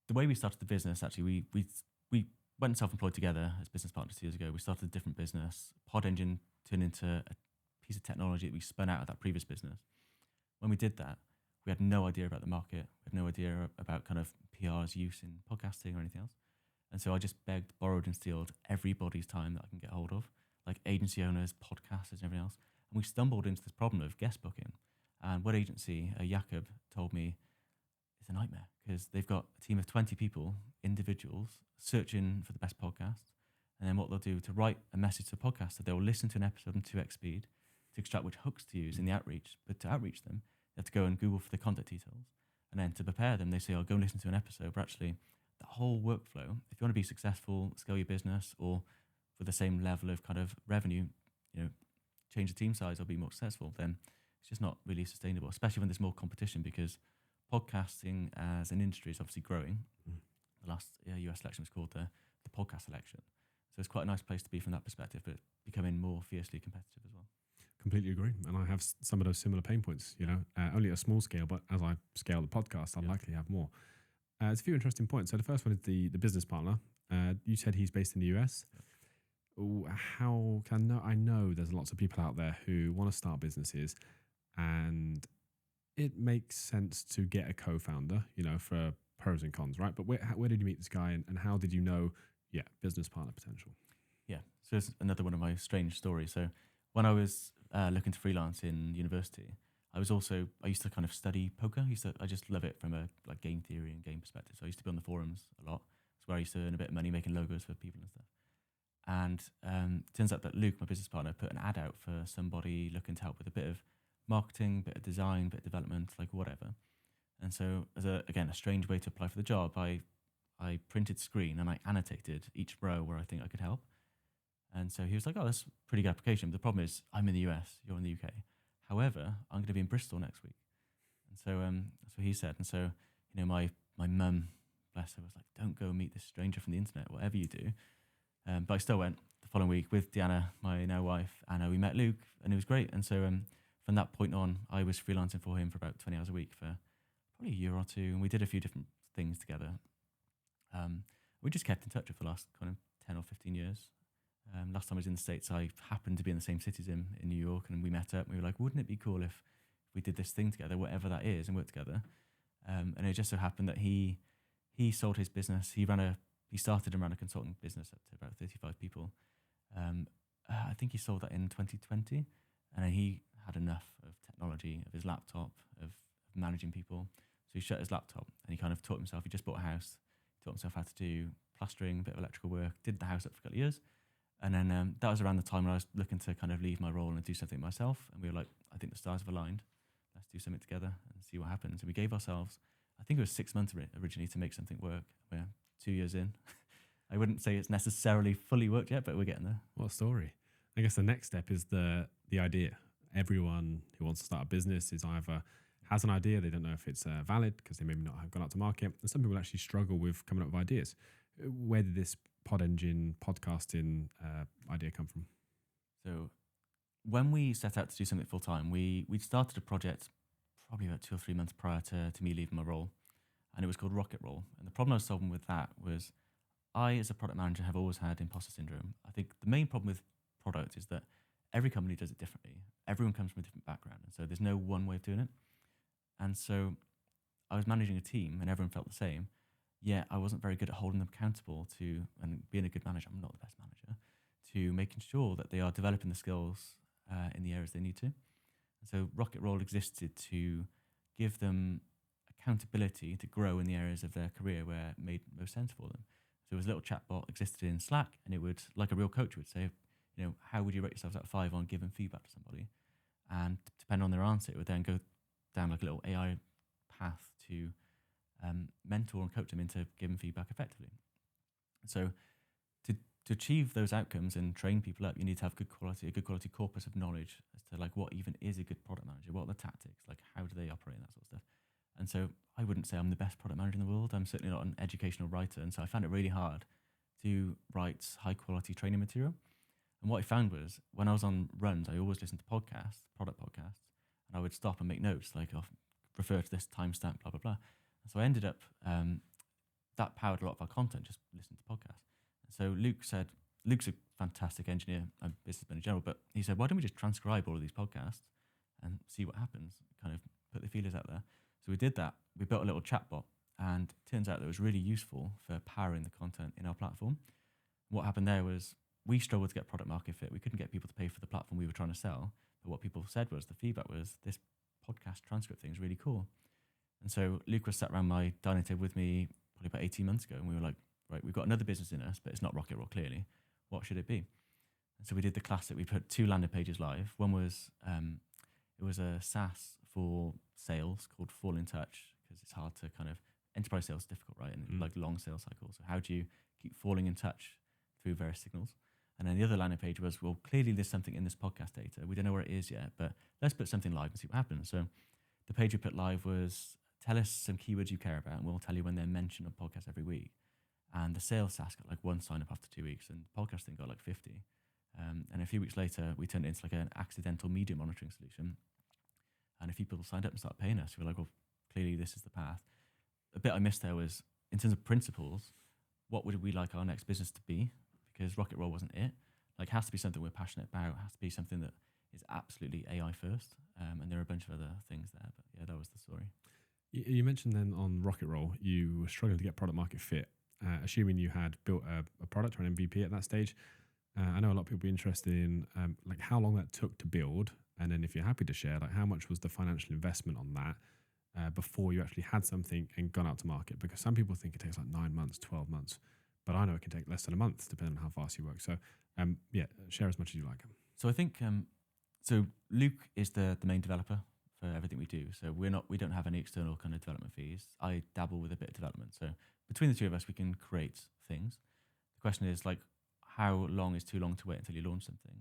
the way we started the business, actually, we went self-employed together as business partners 2 years ago. We started a different business. PodEngine turned into a piece of technology that we spun out of that previous business. When we did that, we had no idea about the market. We had no idea about kind of PR's use in podcasting or anything else. And so I just begged, borrowed and stealed everybody's time that I can get hold of, like agency owners, podcasters and everything else. And we stumbled into this problem of guest booking. And one agency, Jakob, told me it's a nightmare because they've got a team of 20 people, individuals, searching for the best podcasts. And then what they'll do to write a message to a podcaster, they'll listen to an episode in 2x speed to extract which hooks to use in the outreach. But to outreach them, they have to go and Google for the contact details. And then to prepare them, they say, I'll go and listen to an episode. But actually, the whole workflow, if you want to be successful, scale your business, or for the same level of kind of revenue, change the team size or be more successful, then it's just not really sustainable, especially when there's more competition because podcasting as an industry is obviously growing. The last US election was called the podcast election. So it's quite a nice place to be from that perspective, but becoming more fiercely competitive as well. Completely agree. And I have some of those similar pain points, only at a small scale, but as I scale the podcast, I'll likely have more. There's a few interesting points. So the first one is the business partner. You said he's based in the US. How can I know there's lots of people out there who want to start businesses and it makes sense to get a co-founder, for pros and cons, right? But where did you meet this guy and how did you know, business partner potential? Yeah, so it's another one of my strange stories. So when I was looking to freelance in university, I used to kind of study poker. I just love it from a game theory and game perspective. So I used to be on the forums a lot. It's where I used to earn a bit of money making logos for people and stuff. And turns out that Luke, my business partner, put an ad out for somebody looking to help with a bit of marketing, bit of design, bit of development, like whatever. And so as a strange way to apply for the job, I printed screen and I annotated each row where I think I could help. And so he was like, oh, that's a pretty good application. But the problem is I'm in the US, you're in the UK. However, I'm going to be in Bristol next week. And so that's what he said. And so, my mum bless her, was like, don't go meet this stranger from the internet, whatever you do. But I still went the following week with Deanna, my now wife, and we met Luke, and it was great. And so from that point on, I was freelancing for him for about 20 hours a week for probably a year or two, and we did a few different things together. We just kept in touch for the last kind of 10 or 15 years. Last time I was in the States, I happened to be in the same city as him in New York, and we met up, and we were like, wouldn't it be cool if we did this thing together, whatever that is, and worked together? And it just so happened that he sold his business. He started and ran a consulting business up to about 35 people. I think he sold that in 2020, and then he had enough of technology, of his laptop, of managing people. So he shut his laptop and he kind of taught himself. He just bought a house, taught himself how to do plastering, a bit of electrical work, did the house up for a couple of years. And then that was around the time when I was looking to kind of leave my role and do something myself. And we were like, I think the stars have aligned. Let's do something together and see what happens. And we gave ourselves, I think it was 6 months originally to make something work. We're 2 years in. I wouldn't say it's necessarily fully worked yet, but we're getting there. What a story. I guess the next step is the idea. Everyone who wants to start a business is either has an idea, they don't know if it's valid because they maybe not have gone out to market. And some people actually struggle with coming up with ideas. Where did this PodEngine podcasting idea come from? So when we set out to do something full time, we started a project probably about 2 or 3 months prior to me leaving my role, and it was called Rocket Roll. And the problem I was solving with that was I, as a product manager, have always had imposter syndrome. I think the main problem with product is that every company does it differently. Everyone comes from a different background, and so there's no one way of doing it. And so I was managing a team, and everyone felt the same. Yet I wasn't very good at holding them accountable to, and being a good manager, I'm not the best manager, to making sure that they are developing the skills in the areas they need to. And so Rocket Roll existed to give them accountability to grow in the areas of their career where it made most sense for them. So it was a little chatbot existed in Slack, and it would, like a real coach would say, how would you rate yourselves out of 5 on giving feedback to somebody? And depending on their answer, it would then go down like a little AI path to mentor and coach them into giving feedback effectively. So to achieve those outcomes and train people up, you need to have a good quality corpus of knowledge as to like what even is a good product manager, what are the tactics, like how do they operate and that sort of stuff. And so I wouldn't say I'm the best product manager in the world. I'm certainly not an educational writer. And so I found it really hard to write high quality training material. And what I found was when I was on runs, I always listened to podcasts, product podcasts, and I would stop and make notes, like I'll refer to this timestamp, blah, blah, blah. And so I ended up, that powered a lot of our content, just listening to podcasts. And so Luke's a fantastic engineer and businessman in general, but he said, why don't we just transcribe all of these podcasts and see what happens, kind of put the feelers out there. So we did that. We built a little chatbot, and it turns out that it was really useful for powering the content in our platform. What happened there was we struggled to get product market fit. We couldn't get people to pay for the platform we were trying to sell. But what people said was, the feedback was, this podcast transcript thing is really cool. And so Luke was sat around my dining table with me probably about 18 months ago, and we were like, right, we've got another business in us, but it's not Rocket Roll, clearly. What should it be? And so we did the classic. We put 2 landing pages live. One was, it was a SaaS for sales called Fall in Touch, because it's hard to kind of, enterprise sales is difficult, right? And like long sales cycles. So how do you keep falling in touch through various signals? And then the other landing page was, well, clearly there's something in this podcast data. We don't know where it is yet, but let's put something live and see what happens. So the page we put live was, tell us some keywords you care about, and we'll tell you when they're mentioned on podcasts every week. And the sales SaaS got like 1 sign up after 2 weeks, and the podcast thing got like 50. And a few weeks later, we turned it into like an accidental media monitoring solution. And a few people signed up and started paying us. We were like, well, clearly this is the path. A bit I missed there was, in terms of principles, what would we like our next business to be? Because Rocket Roll wasn't it. Like, it has to be something we're passionate about. It has to be something that is absolutely AI first. And there are a bunch of other things there. But yeah, that was the story. You mentioned then on Rocket Roll, you were struggling to get product market fit, assuming you had built a product or an MVP at that stage. I know a lot of people be interested in like how long that took to build. And then if you're happy to share, like how much was the financial investment on that before you actually had something and gone out to market? Because some people think it takes like 9 months, 12 months. But I know it can take less than a month, depending on how fast you work. So, yeah, share as much as you like. So I think, so Luke is the main developer for everything we do. So we don't have any external kind of development fees. I dabble with a bit of development. So between the two of us, we can create things. The question is like, how long is too long to wait until you launch something?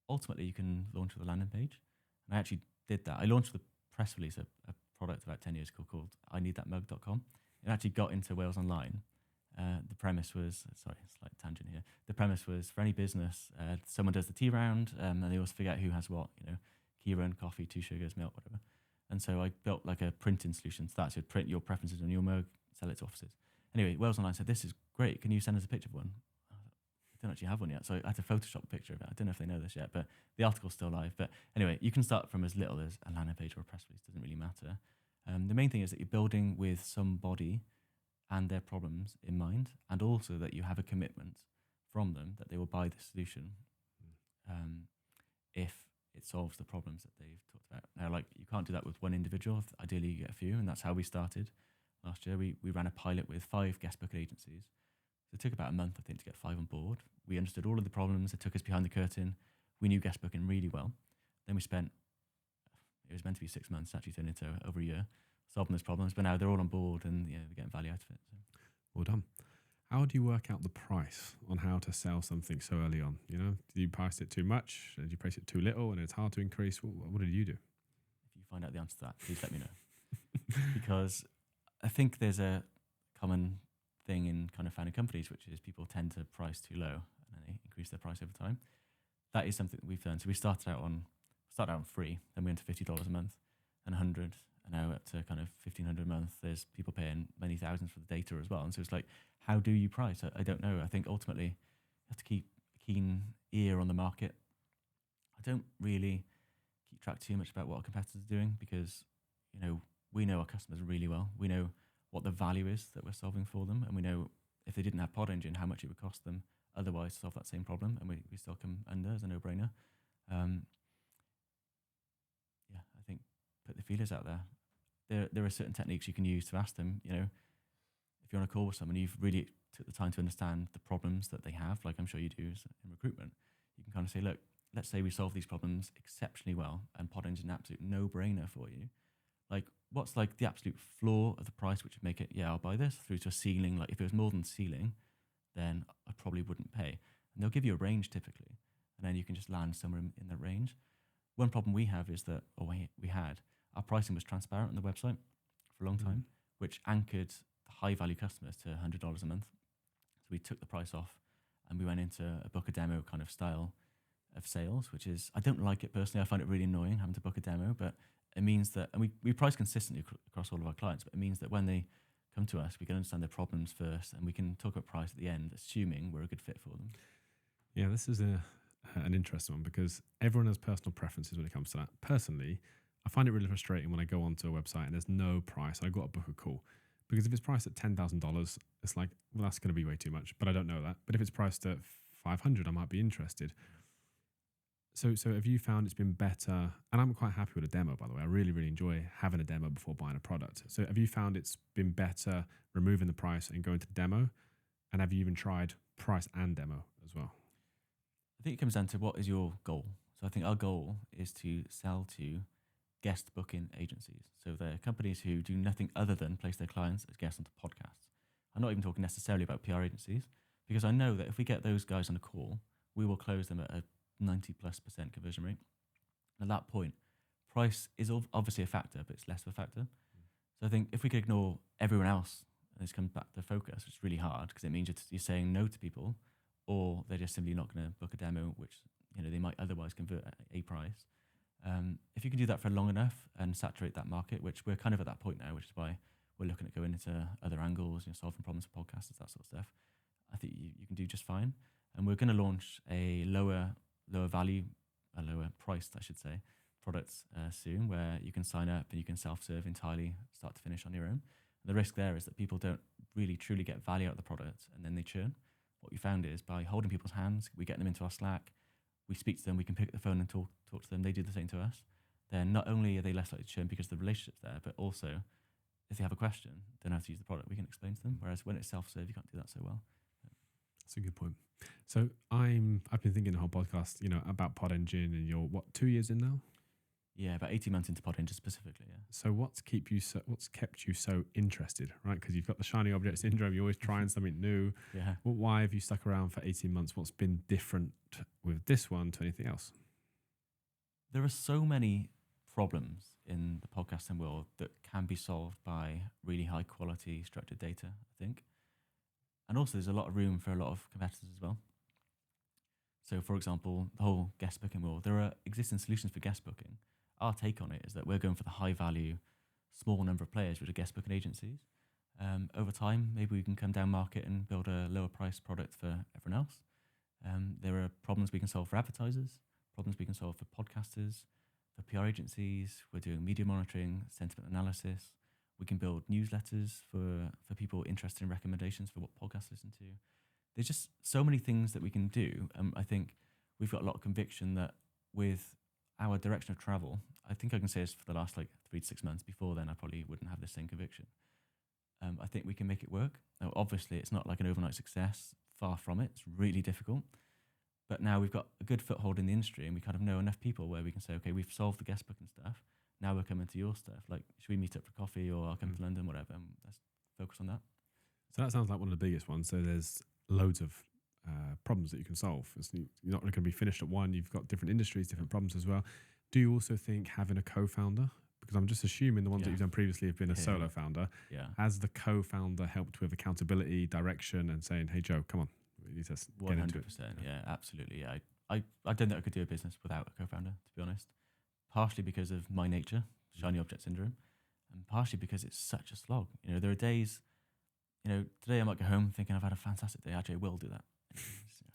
Ultimately, you can launch with a landing page. And I actually did that. I launched with a press release, a product about 10 years ago called IneedThatMug.com. it actually got into Wales Online. The premise was, sorry, slight tangent here. The premise was for any business, someone does the tea round, and they always forget who has what, Kieran, coffee, 2 sugars, milk, whatever. And so I built like a printing solution. So that's, you'd print your preferences on your mug, sell it to offices. Anyway, Wales Online said, this is great. Can you send us a picture of one? I don't actually have one yet. So I had to Photoshop a picture of it. I don't know if they know this yet, but the article's still live. But anyway, you can start from as little as a landing page or a press release. Doesn't really matter. The main thing is that you're building with somebody and their problems in mind, and also that you have a commitment from them that they will buy the solution if it solves the problems that they've talked about. Now, like, you can't do that with one individual. Ideally, you get a few, and that's how we started last year. We ran a pilot with 5 guest booking agencies. So it took about a month, I think, to get 5 on board. We understood all of the problems. It took us behind the curtain. We knew guest booking really well. Then we spent, it was meant to be 6 months, actually turned into over a year, solving those problems. But now they're all on board, and they're getting value out of it. So. Well done. How do you work out the price on how to sell something so early on? Do you price it too much? Did you price it too little and it's hard to increase? What did you do? If you find out the answer to that, please let me know. Because I think there's a common thing in kind of founding companies, which is people tend to price too low and then they increase their price over time. That is something that we've done. So we started out on free, then we went to $50 a month and 100, and now up to kind of 1,500 a month. There's people paying many thousands for the data as well. And so it's like, how do you price? I don't know. I think ultimately you have to keep a keen ear on the market. I don't really keep track too much about what our competitors are doing because, we know our customers really well. We know what the value is that we're solving for them. And we know if they didn't have PodEngine, how much it would cost them otherwise to solve that same problem. And we still come under as a no-brainer. I think put the feelers out there. There are certain techniques you can use to ask them, if you're on a call with someone, you've really took the time to understand the problems that they have, like I'm sure you do in recruitment. You can kind of say, look, let's say we solve these problems exceptionally well and PodEngine is an absolute no-brainer for you. Like, what's like the absolute floor of the price which would make it, I'll buy this, through to a ceiling. Like, if it was more than ceiling, then I probably wouldn't pay. And they'll give you a range typically, and then you can just land somewhere in that range. One problem we have is that, our pricing was transparent on the website for a long time, which anchored the high-value customers to $100 a month. So we took the price off and we went into a book a demo kind of style of sales, which is, I don't like it personally. I find it really annoying having to book a demo, but it means that, and we price consistently across all of our clients, but it means that when they come to us, we can understand their problems first and we can talk about price at the end, assuming we're a good fit for them. Yeah, this is an interesting one because everyone has personal preferences when it comes to that. Personally, I find it really frustrating when I go onto a website and there's no price. I've got to book a call because if it's priced at $10,000, it's like, well, that's going to be way too much, but I don't know that. But if it's priced at 500, I might be interested. So have you found it's been better? And I'm quite happy with a demo, by the way. I really, really enjoy having a demo before buying a product. So have you found it's been better removing the price and going to demo? And have you even tried price and demo as well? I think it comes down to what is your goal. So I think our goal is to sell to guest booking agencies. So they're companies who do nothing other than place their clients as guests onto podcasts. I'm not even talking necessarily about PR agencies, because I know that if we get those guys on a call, we will close them at a 90+% conversion rate. And at that point, price is obviously a factor, but it's less of a factor. So I think if we could ignore everyone else, and this comes back to focus, it's really hard because it means you're saying no to people, or they're just simply not going to book a demo, which they might otherwise convert at a price. If you can do that for long enough and saturate that market, which we're kind of at that point now, which is why we're looking at going into other angles, solving problems for podcasters, that sort of stuff, I think you can do just fine. And we're going to launch a lower priced, I should say, products soon, where you can sign up and you can self-serve entirely, start to finish on your own. And the risk there is that people don't really truly get value out of the product and then they churn. What we found is by holding people's hands, we get them into our Slack, we speak to them, we can pick up the phone and talk to them, they do the same to us. Then not only are they less likely to churn because the relationship's there, but also if they have a question, they know how to use the product, we can explain to them. Whereas when it's self-serve, you can't do that so well. That's a good point. So I've been thinking the whole podcast, about PodEngine, and you're 2 years in now? Yeah, about 18 months into PodEngine specifically, yeah. So what's kept you so interested, right? Because you've got the shiny object syndrome, you're always trying something new. Yeah. Well, why have you stuck around for 18 months? What's been different with this one to anything else? There are so many problems in the podcasting world that can be solved by really high quality structured data, I think. And also there's a lot of room for a lot of competitors as well. So for example, the whole guest booking world, there are existing solutions for guest booking. Our take on it is that we're going for the high value, small number of players, which are guest booking agencies. Over time, maybe we can come down market and build a lower price product for everyone else. There are problems we can solve for advertisers, problems we can solve for podcasters, for PR agencies. We're doing media monitoring, sentiment analysis. We can build newsletters for people interested in recommendations for what podcasts to listen to. There's just so many things that we can do. I think we've got a lot of conviction that with our direction of travel, I think I can say this for the last 3 to 6 months. Before then, I probably wouldn't have the same conviction. I think we can make it work. Now, obviously, it's not like an overnight success. Far from it. It's really difficult. But now we've got a good foothold in the industry and we kind of know enough people where we can say, okay, we've solved the guest booking stuff. Now we're coming to your stuff. Like, should we meet up for coffee or I'll come to London, whatever. And let's focus on that. So that sounds like one of the biggest ones. So there's loads of problems that you can solve. You're not going to be finished at one. You've got different industries, different problems as well. Do you also think having a co-founder, because I'm just assuming the ones that you've done previously have been a solo founder, has the co-founder helped with accountability, direction, and saying, hey, Joe, come on, we need to get into it? 100%, yeah, absolutely. Yeah. I don't think I could do a business without a co-founder, to be honest. Partially because of my nature, shiny object syndrome, and partially because it's such a slog. There are days, today I might go home thinking I've had a fantastic day. Actually, I will do that.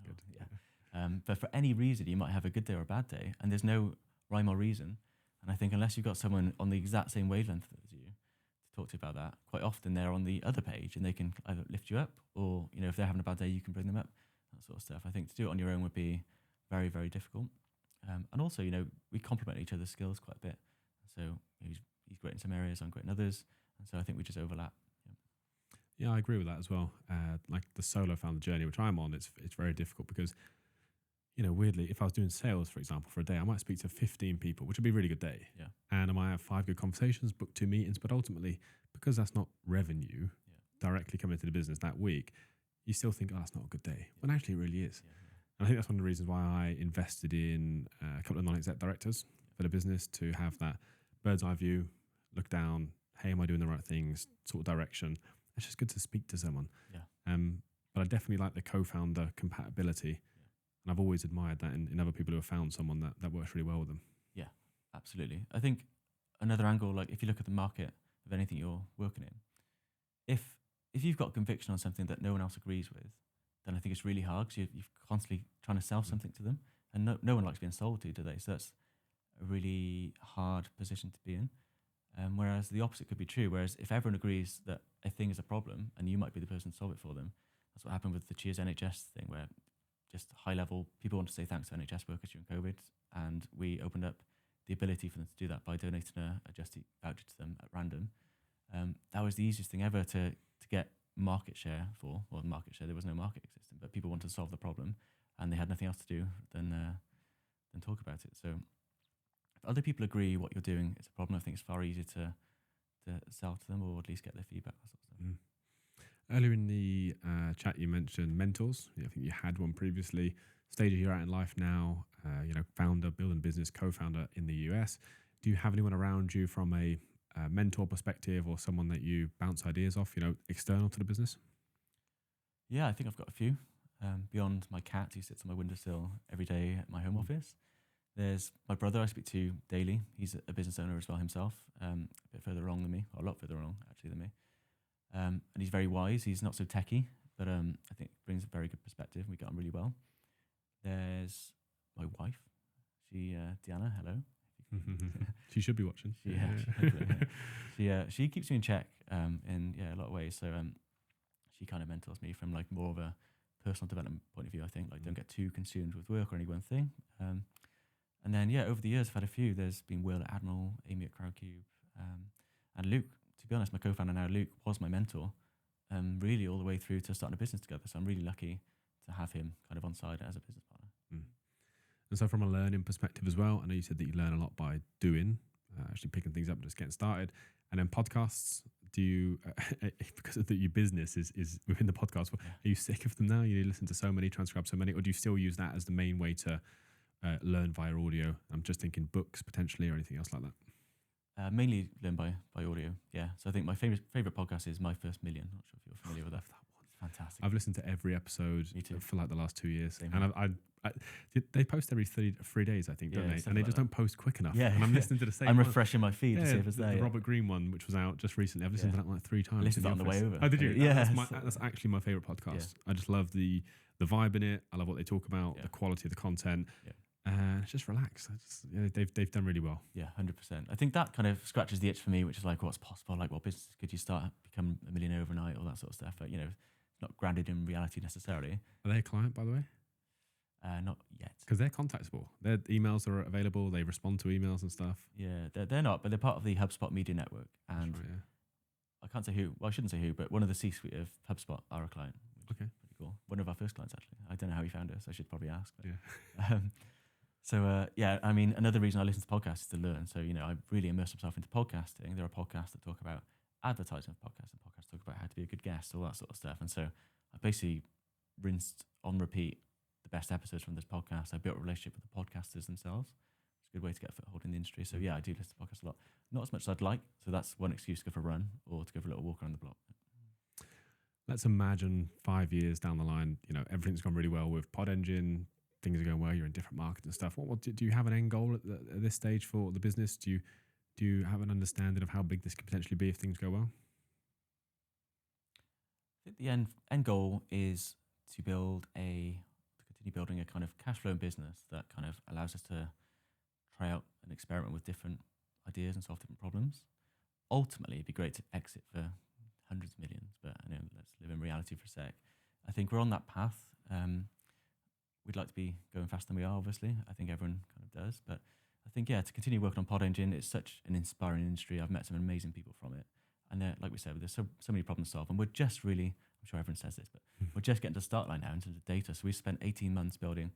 Good. Yeah. But for any reason, you might have a good day or a bad day, and there's no rhyme or reason. And I think unless you've got someone on the exact same wavelength as you to talk to about that, quite often they're on the other page and they can either lift you up or, if they're having a bad day, you can bring them up, that sort of stuff. I think to do it on your own would be very, very difficult. And also, we complement each other's skills quite a bit. So he's great in some areas, I'm great in others. And so I think we just overlap. Yeah, I agree with that as well. Like the solo founder journey, which I'm on, it's very difficult because, weirdly, if I was doing sales, for example, for a day, I might speak to 15 people, which would be a really good day. Yeah. And I might have 5 good conversations, book 2 meetings, but ultimately, because that's not revenue directly coming into the business that week, you still think, oh, that's not a good day. When actually it really is. And I think that's one of the reasons why I invested in a couple of non-exec directors for the business to have that bird's eye view, look down, hey, am I doing the right things, sort of direction. It's just good to speak to someone. Yeah. But I definitely like the co-founder compatibility. And I've always admired that in other people who have found someone that works really well with them. Yeah, absolutely. I think another angle, like if you look at the market of anything you're working in, if you've got conviction on something that no one else agrees with, then I think it's really hard because you're constantly trying to sell something to them. And no one likes being sold to, do they? So that's a really hard position to be in. Whereas the opposite could be true. Whereas if everyone agrees that a thing is a problem and you might be the person to solve it for them, that's what happened with the Cheers NHS thing, where just high level, people want to say thanks to NHS workers during COVID, and we opened up the ability for them to do that by donating a Just Eat voucher to them at random. That was the easiest thing ever to get market share for. Well, market share, there was no market existing, but people wanted to solve the problem, and they had nothing else to do than talk about it. So if other people agree what you're doing is a problem, I think it's far easier to sell to them, or at least get their feedback. That sort of stuff. Earlier in the chat, you mentioned mentors. I think you had one previously. Stage you're at in life now, founder, building business, co-founder in the US. Do you have anyone around you from a mentor perspective or someone that you bounce ideas off, external to the business? Yeah, I think I've got a few. Beyond my cat who sits on my windowsill every day at my home office, there's my brother I speak to daily. He's a business owner as well himself, a bit further along than me, or a lot further along actually than me. And he's very wise. He's not so techie, but I think brings a very good perspective. We get on really well. There's my wife. She, Deanna, hello. She should be watching. She keeps me in check in a lot of ways. So she kind of mentors me from like more of a personal development point of view. I think don't get too consumed with work or any one thing. And then over the years I've had a few. There's been Will at Admiral, Amy at Crowdcube, and Luke. To be honest, my co-founder now, Luke, was my mentor, really all the way through to starting a business together. So I'm really lucky to have him kind of on side as a business partner. And so from a learning perspective as well, I know you said that you learn a lot by doing, actually picking things up, just getting started. And then podcasts, do you, because of your business is within the podcast, are you sick of them now? You listen to so many, transcribe so many, or do you still use that as the main way to learn via audio? I'm just thinking books potentially or anything else like that. Mainly learned by audio. Yeah. So I think my favorite podcast is My First Million. Not sure if you're familiar with that. It's fantastic. I've listened to every episode for like the last 2 years, Same and they post every 3 days, I think, don't they? And they just don't post quick enough. Yeah. And I'm listening to the same. I'm refreshing my feed to see if it's there. The Robert Greene one, which was out just recently. I've listened to that like 3 times. I listened to that on the way over. Oh, did you? Yeah. That's actually my favorite podcast. I just love the vibe in it. I love what they talk about, the quality of the content. It's just relaxed. They've done really well. Yeah, 100%. I think that kind of scratches the itch for me, which is like, what's possible? Like, what business could you start, become a millionaire overnight, all that sort of stuff. But, not grounded in reality necessarily. Are they a client, by the way? Not yet. Because they're contactable. Their emails are available. They respond to emails and stuff. Yeah, they're not, but they're part of the HubSpot media network. And right, I can't say who. Well, I shouldn't say who, but one of the C-suite of HubSpot are a client. Okay. Pretty cool. One of our first clients, actually. I don't know how he found us. I should probably ask. But, yeah. I mean, another reason I listen to podcasts is to learn. So, I really immerse myself into podcasting. There are podcasts that talk about advertising of podcasts, and podcasts talk about how to be a good guest, all that sort of stuff. And so I basically rinsed on repeat the best episodes from this podcast. I built a relationship with the podcasters themselves. It's a good way to get a foothold in the industry. So yeah, I do listen to podcasts a lot. Not as much as I'd like. So that's one excuse to go for a run or to go for a little walk around the block. Let's imagine 5 years down the line, everything's gone really well with PodEngine. Things are going well. You're in different markets and stuff. What do you have an end goal at this stage for the business? Do you have an understanding of how big this could potentially be if things go well? I think the end goal is to continue building a kind of cash flow business that kind of allows us to try out and experiment with different ideas and solve different problems. Ultimately, it'd be great to exit for hundreds of millions, but let's live in reality for a sec. I think we're on that path. We'd like to be going faster than we are, obviously. I think everyone kind of does. But I think, to continue working on PodEngine, it's such an inspiring industry. I've met some amazing people from it. And like we said, there's so many problems to solve. And we're just really, I'm sure everyone says this, but we're just getting to the start line now in terms of data. So we spent 18 months building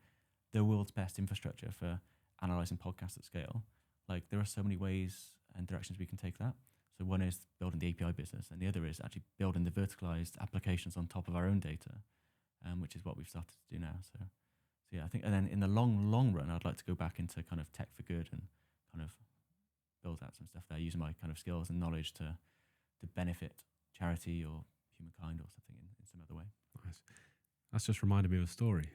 the world's best infrastructure for analyzing podcasts at scale. Like, there are so many ways and directions we can take that. So one is building the API business, and the other is actually building the verticalized applications on top of our own data, which is what we've started to do now. So yeah, I think, and then in the long run, I'd like to go back into kind of tech for good and kind of build out some stuff there, using my kind of skills and knowledge to benefit charity or humankind or something in some other way. Nice. That's just reminded me of a story.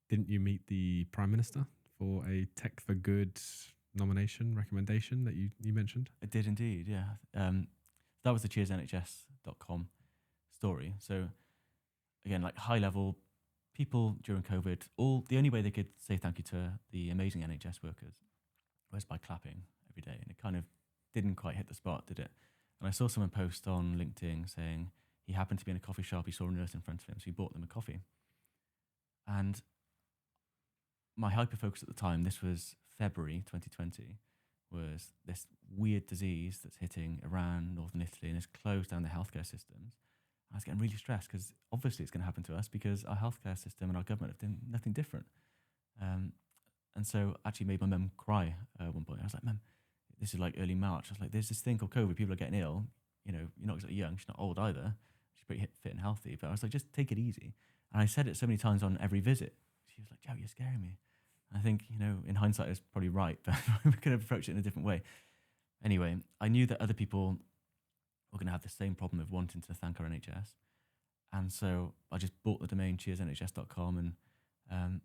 Didn't you meet the Prime Minister for a Tech for Good recommendation that you mentioned? I did indeed, yeah. That was the cheersNHS.com story. So again, like high level, people during COVID, the only way they could say thank you to the amazing NHS workers was by clapping every day. And it kind of didn't quite hit the spot, did it? And I saw someone post on LinkedIn saying he happened to be in a coffee shop, he saw a nurse in front of him, so he bought them a coffee. And my hyper-focus at the time, this was February 2020, was this weird disease that's hitting Iran, northern Italy, and has closed down the healthcare systems. I was getting really stressed because obviously it's going to happen to us because our healthcare system and our government have done nothing different. And so actually made my mum cry at one point. I was like, Mum, this is like early March. I was like, there's this thing called COVID. People are getting ill. You're not exactly young. She's not old either. She's pretty fit and healthy. But I was like, just take it easy. And I said it so many times on every visit. She was like, Joe, you're scaring me. I think, in hindsight, it's probably right, but we could have approached it in a different way. Anyway, I knew that other people were going to have the same problem of wanting to thank our NHS. And so I just bought the domain cheersNHS.com. And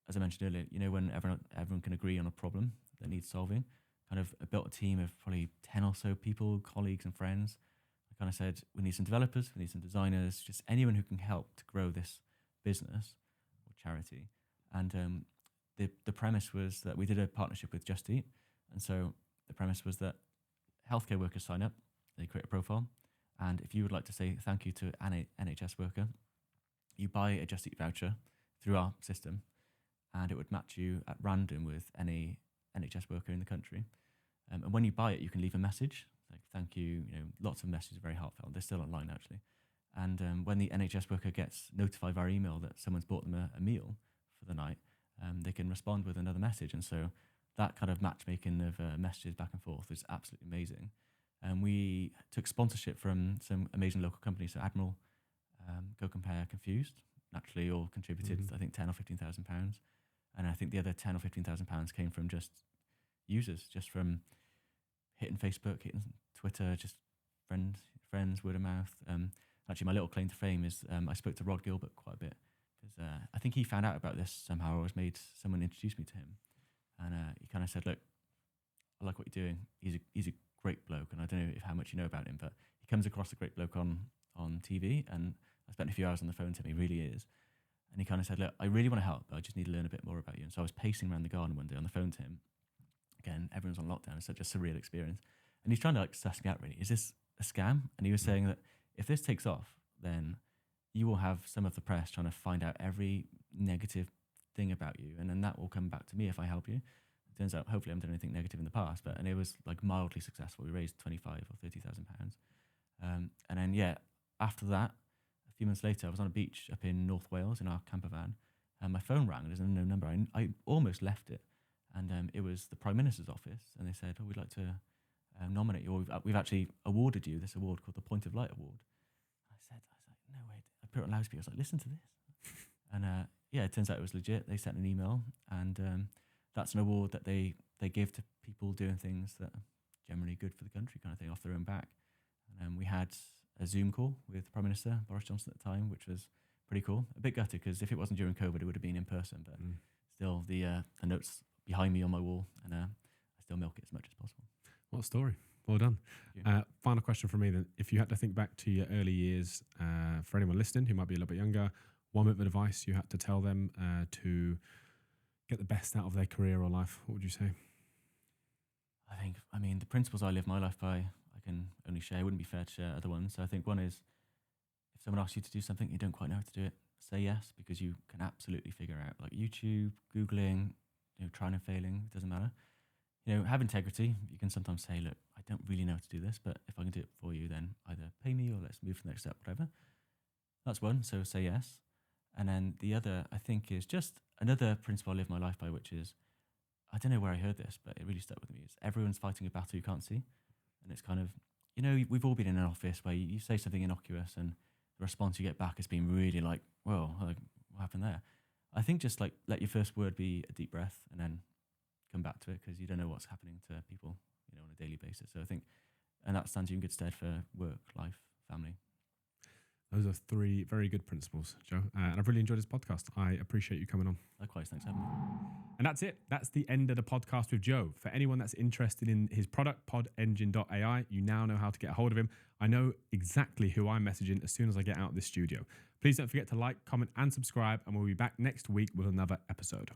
as I mentioned earlier, when everyone can agree on a problem that needs solving, kind of built a team of probably 10 or so people, colleagues and friends. I kind of said, we need some developers, we need some designers, just anyone who can help to grow this business or charity. And the premise was that we did a partnership with Just Eat. And so the premise was that healthcare workers sign up, they create a profile. And if you would like to say thank you to an NHS worker, you buy a Just Eat voucher through our system, and it would match you at random with any NHS worker in the country. And when you buy it, you can leave a message, like thank you, lots of messages, very heartfelt. They're still online, actually. And when the NHS worker gets notified via email that someone's bought them a meal for the night, they can respond with another message. And so that kind of matchmaking of messages back and forth is absolutely amazing. And we took sponsorship from some amazing local companies. So Admiral, Go Compare, Confused, naturally all contributed, I think, £10,000 or £15,000. And I think the other £10,000 or £15,000 came from just users, just from hitting Facebook, hitting Twitter, just friends, word of mouth. Actually, my little claim to fame is I spoke to Rod Gilbert quite a bit because I think he found out about this somehow. Someone introduced me to him, and he kind of said, "Look, I like what you're doing. He's a great bloke, and I don't know how much you know about him, but he comes across a great bloke on TV, and I spent a few hours on the phone to him. He really is." And he kind of said, "Look, I really want to help, but I just need to learn a bit more about you." And so I was pacing around the garden one day on the phone to him. Again, everyone's on lockdown. It's such a surreal experience. And he's trying to like suss me out, really. Is this a scam? And he was saying that if this takes off, then you will have some of the press trying to find out every negative thing about you. And then that will come back to me if I help you. It turns out, hopefully I haven't done anything negative in the past, and it was like mildly successful. We raised 25 or 30,000 pounds. And then, yeah, after that, a few months later, I was on a beach up in North Wales in our camper van, and my phone rang. There's no number. I almost left it, and it was the Prime Minister's office, and they said, "Oh, we'd like to nominate you. Or we've actually awarded you this award called the Point of Light Award." I was like, "No way!" I put it on loudspeaker. I was like, "Listen to this," and yeah, it turns out it was legit. They sent an email, and that's an award that they give to people doing things that are generally good for the country, kind of thing, off their own back. And we had a Zoom call with Prime Minister Boris Johnson at the time, which was pretty cool. A bit gutted because if it wasn't during COVID, it would have been in person. But still, the notes behind me on my wall, and I still milk it as much as possible. What a story. Well done. Final question from me then. If you had to think back to your early years, for anyone listening who might be a little bit younger, one bit of advice you had to tell them to get the best out of their career or life, what would you say? I mean, the principles I live my life by, I can only share. It wouldn't be fair to share other ones. So I think one is, if someone asks you to do something you don't quite know how to do it, say yes, because you can absolutely figure out. Like YouTube, Googling, trying and failing, it doesn't matter. Have integrity. You can sometimes say, "Look, I don't really know how to do this, but if I can do it for you, then either pay me or let's move to the next step, whatever." That's one. So say yes. And then the other, I think, is just another principle I live my life by, which is, I don't know where I heard this, but it really stuck with me. It's everyone's fighting a battle you can't see. And it's kind of, we've all been in an office where you say something innocuous and the response you get back has been really like, "Whoa, like, what happened there?" I think just like let your first word be a deep breath and then come back to it, because you don't know what's happening to people, on a daily basis. So I think, and that stands you in good stead for work, life, family. Those are 3 very good principles, Joe. And I've really enjoyed this podcast. I appreciate you coming on. Likewise, thanks for having me. And that's it. That's the end of the podcast with Joe. For anyone that's interested in his product, PodEngine.AI, you now know how to get a hold of him. I know exactly who I'm messaging as soon as I get out of this studio. Please don't forget to like, comment, and subscribe, and we'll be back next week with another episode.